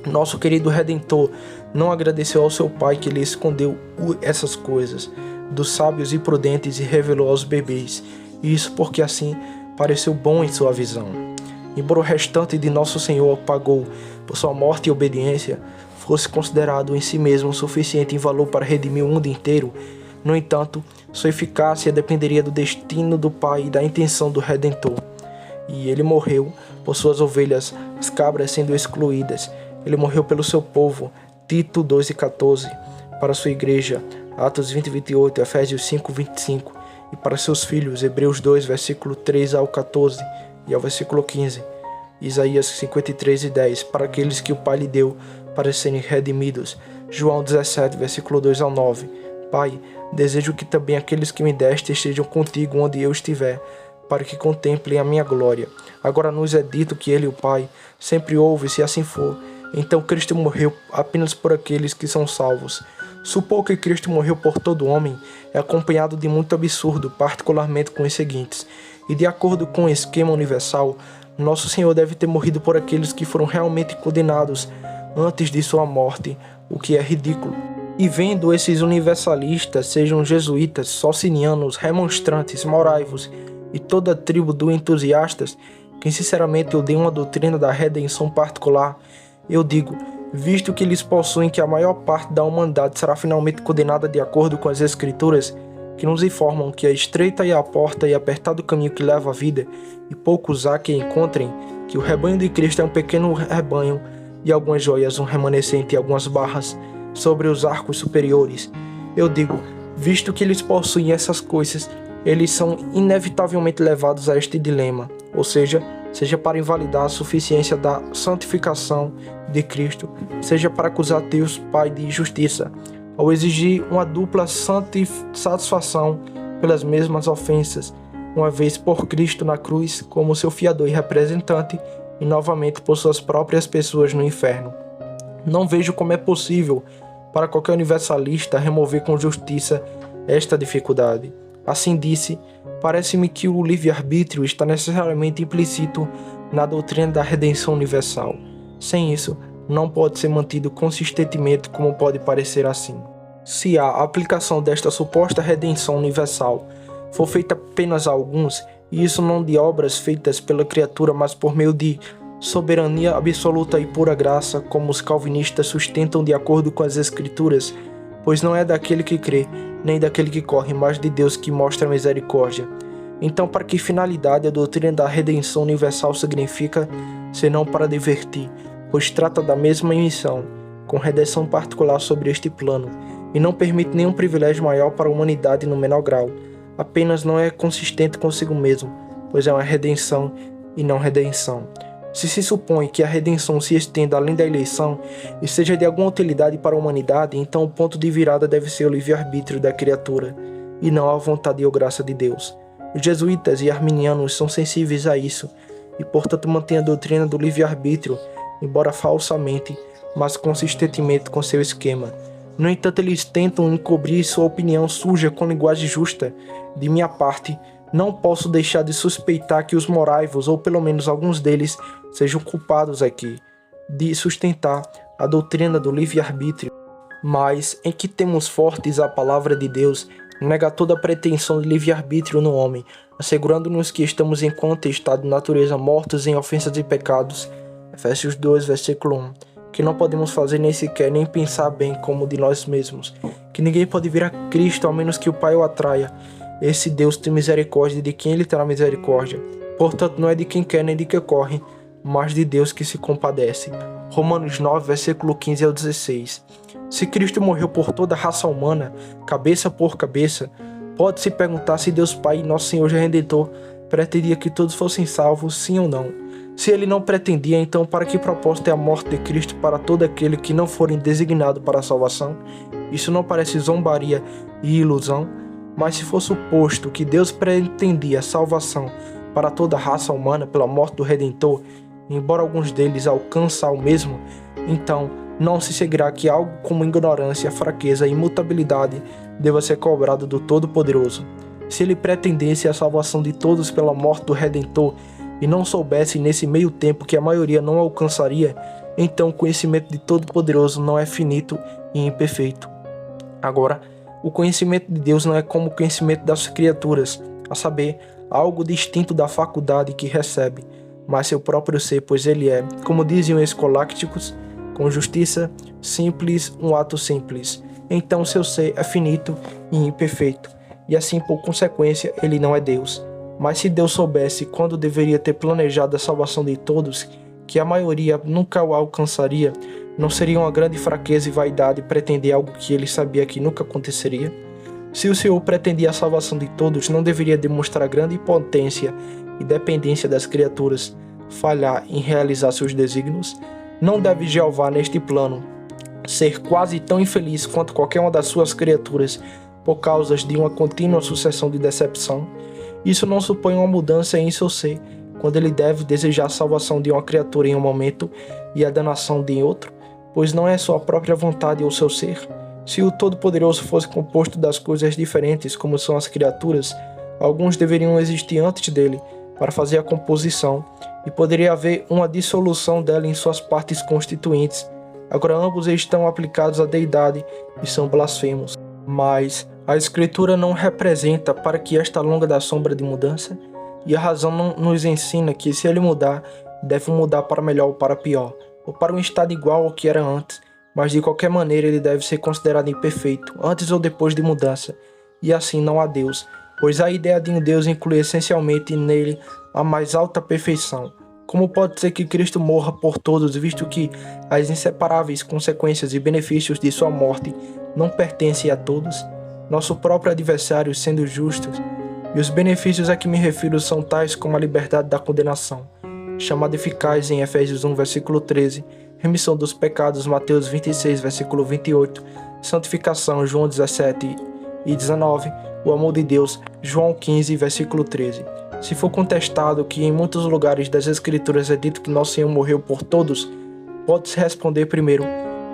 Nosso querido Redentor não agradeceu ao seu Pai que lhe escondeu essas coisas dos sábios e prudentes e revelou aos bebês, e isso porque assim pareceu bom em sua visão. Embora o restante de Nosso Senhor pagou por sua morte e obediência fosse considerado em si mesmo suficiente em valor para redimir o mundo inteiro, no entanto, sua eficácia dependeria do destino do Pai e da intenção do Redentor. E ele morreu por suas ovelhas, as cabras sendo excluídas. Ele morreu pelo seu povo, Tito 2:14, para sua igreja, Atos 20:28, Efésios 5:25, e para seus filhos, Hebreus 2, versículo 3 ao 14 e ao versículo 15, Isaías 53:10, para aqueles que o Pai lhe deu para serem redimidos, João 17, versículo 2 ao 9. Pai, desejo que também aqueles que me deste estejam contigo onde eu estiver, para que contemplem a minha glória. Agora nos é dito que ele, o Pai, sempre ouve, se assim for. Então Cristo morreu apenas por aqueles que são salvos. Supor que Cristo morreu por todo homem é acompanhado de muito absurdo, particularmente com os seguintes. E de acordo com o esquema universal, Nosso Senhor deve ter morrido por aqueles que foram realmente condenados antes de sua morte, o que é ridículo. E vendo esses universalistas, sejam jesuítas, socinianos, remonstrantes, moraivos e toda a tribo do entusiastas, que sinceramente odeiam a doutrina da redenção particular, eu digo, visto que eles possuem que a maior parte da humanidade será finalmente condenada de acordo com as Escrituras, que nos informam que a estreita é a porta e apertado o caminho que leva à vida, e poucos há que encontrem, que o rebanho de Cristo é um pequeno rebanho, e algumas joias um remanescente e algumas barras sobre os arcos superiores. Eu digo, visto que eles possuem essas coisas, eles são inevitavelmente levados a este dilema, ou seja para invalidar a suficiência da santificação de Cristo, seja para acusar Deus Pai de injustiça, ou exigir uma dupla satisfação pelas mesmas ofensas, uma vez por Cristo na cruz como seu fiador e representante, e novamente por suas próprias pessoas no inferno. Não vejo como é possível para qualquer universalista remover com justiça esta dificuldade. Assim disse, parece-me que o livre-arbítrio está necessariamente implícito na doutrina da redenção universal. Sem isso, não pode ser mantido consistentemente como pode parecer assim. Se a aplicação desta suposta redenção universal for feita apenas a alguns, e isso não de obras feitas pela criatura, mas por meio de soberania absoluta e pura graça, como os calvinistas sustentam de acordo com as Escrituras, pois não é daquele que crê, nem daquele que corre, mas de Deus que mostra misericórdia. Então, para que finalidade a doutrina da redenção universal significa, senão para divertir, pois trata da mesma missão, com redenção particular sobre este plano, e não permite nenhum privilégio maior para a humanidade no menor grau. Apenas não é consistente consigo mesmo, pois é uma redenção e não redenção. Se supõe que a redenção se estenda além da eleição e seja de alguma utilidade para a humanidade, então o ponto de virada deve ser o livre-arbítrio da criatura, e não a vontade ou graça de Deus. Os jesuítas e arminianos são sensíveis a isso, e portanto mantêm a doutrina do livre-arbítrio, embora falsamente, mas consistentemente com seu esquema. No entanto, eles tentam encobrir sua opinião suja com linguagem justa. De minha parte, não posso deixar de suspeitar que os moraivos, ou pelo menos alguns deles, sejam culpados aqui, de sustentar a doutrina do livre-arbítrio, mas em que temos fortes a palavra de Deus, nega toda a pretensão de livre-arbítrio no homem, assegurando-nos que estamos enquanto estado de natureza mortos em ofensas e pecados. Efésios 2, versículo 1. Que não podemos fazer nem sequer nem pensar bem como de nós mesmos, que ninguém pode vir a Cristo ao menos que o Pai o atraia. Esse Deus tem misericórdia de quem Ele terá misericórdia. Portanto, não é de quem quer nem de quem corre, mas de Deus que se compadece. Romanos 9, versículo 15 ao 16. Se Cristo morreu por toda a raça humana, cabeça por cabeça, pode-se perguntar se Deus Pai, nosso Senhor e Redentor, pretendia que todos fossem salvos, sim ou não. Se ele não pretendia, então para que propósito é a morte de Cristo para todo aquele que não forem designado para a salvação? Isso não parece zombaria e ilusão? Mas se for suposto que Deus pretendia a salvação para toda a raça humana pela morte do Redentor, embora alguns deles alcançam o mesmo, então não se seguirá que algo como ignorância, fraqueza e imutabilidade deva ser cobrado do Todo-Poderoso. Se ele pretendesse a salvação de todos pela morte do Redentor, e não soubesse nesse meio tempo que a maioria não alcançaria, então o conhecimento de Todo-Poderoso não é finito e imperfeito. Agora, o conhecimento de Deus não é como o conhecimento das criaturas, a saber, algo distinto da faculdade que recebe, mas seu próprio ser, pois ele é, como dizem os escolácticos, com justiça simples, um ato simples. Então seu ser é finito e imperfeito, e assim por consequência ele não é Deus. Mas se Deus soubesse quando deveria ter planejado a salvação de todos, que a maioria nunca o alcançaria, não seria uma grande fraqueza e vaidade pretender algo que ele sabia que nunca aconteceria? Se o Senhor pretendia a salvação de todos, não deveria demonstrar grande impotência e dependência das criaturas, falhar em realizar seus desígnios? Não deve Jeová neste plano ser quase tão infeliz quanto qualquer uma das suas criaturas por causa de uma contínua sucessão de decepção? Isso não supõe uma mudança em seu ser, quando ele deve desejar a salvação de uma criatura em um momento e a danação de outro, pois não é sua própria vontade ou seu ser. Se o Todo-Poderoso fosse composto das coisas diferentes como são as criaturas, alguns deveriam existir antes dele para fazer a composição, e poderia haver uma dissolução dela em suas partes constituintes. Agora ambos estão aplicados à deidade e são blasfemos. Mas a Escritura não representa para que esta longa da sombra de mudança, e a razão não nos ensina que se ele mudar, deve mudar para melhor ou para pior, ou para um estado igual ao que era antes, mas de qualquer maneira ele deve ser considerado imperfeito, antes ou depois de mudança, e assim não há Deus, pois a ideia de um Deus inclui essencialmente nele a mais alta perfeição. Como pode ser que Cristo morra por todos, visto que as inseparáveis consequências e benefícios de sua morte não pertencem a todos? Nosso próprio adversário sendo justo, e os benefícios a que me refiro são tais como a liberdade da condenação, chamada eficaz em Efésios 1, versículo 13, remissão dos pecados, Mateus 26, versículo 28, santificação, João 17 e 19, o amor de Deus, João 15, versículo 13. Se for contestado que em muitos lugares das Escrituras é dito que nosso Senhor morreu por todos, pode-se responder primeiro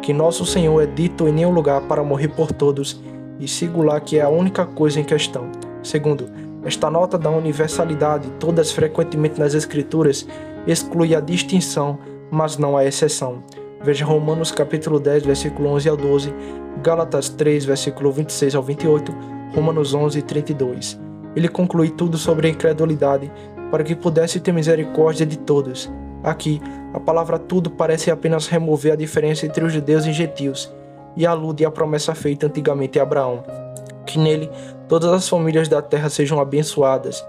que nosso Senhor é dito em nenhum lugar para morrer por todos, e singular que é a única coisa em questão. Segundo, esta nota da universalidade, todas frequentemente nas Escrituras, exclui a distinção, mas não a exceção. Veja Romanos capítulo 10, versículo 11 ao 12, Gálatas 3, versículo 26 ao 28, Romanos 11, 32. Ele conclui tudo sobre a incredulidade, para que pudesse ter misericórdia de todos. Aqui, a palavra tudo parece apenas remover a diferença entre os judeus e gentios, e alude à promessa feita antigamente a Abraão, que nele todas as famílias da terra sejam abençoadas.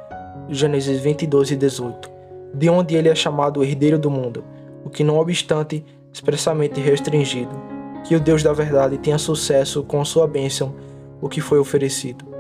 Gênesis 22 e 18. De onde ele é chamado o herdeiro do mundo, o que não obstante expressamente restringido. Que o Deus da verdade tenha sucesso com sua bênção, o que foi oferecido.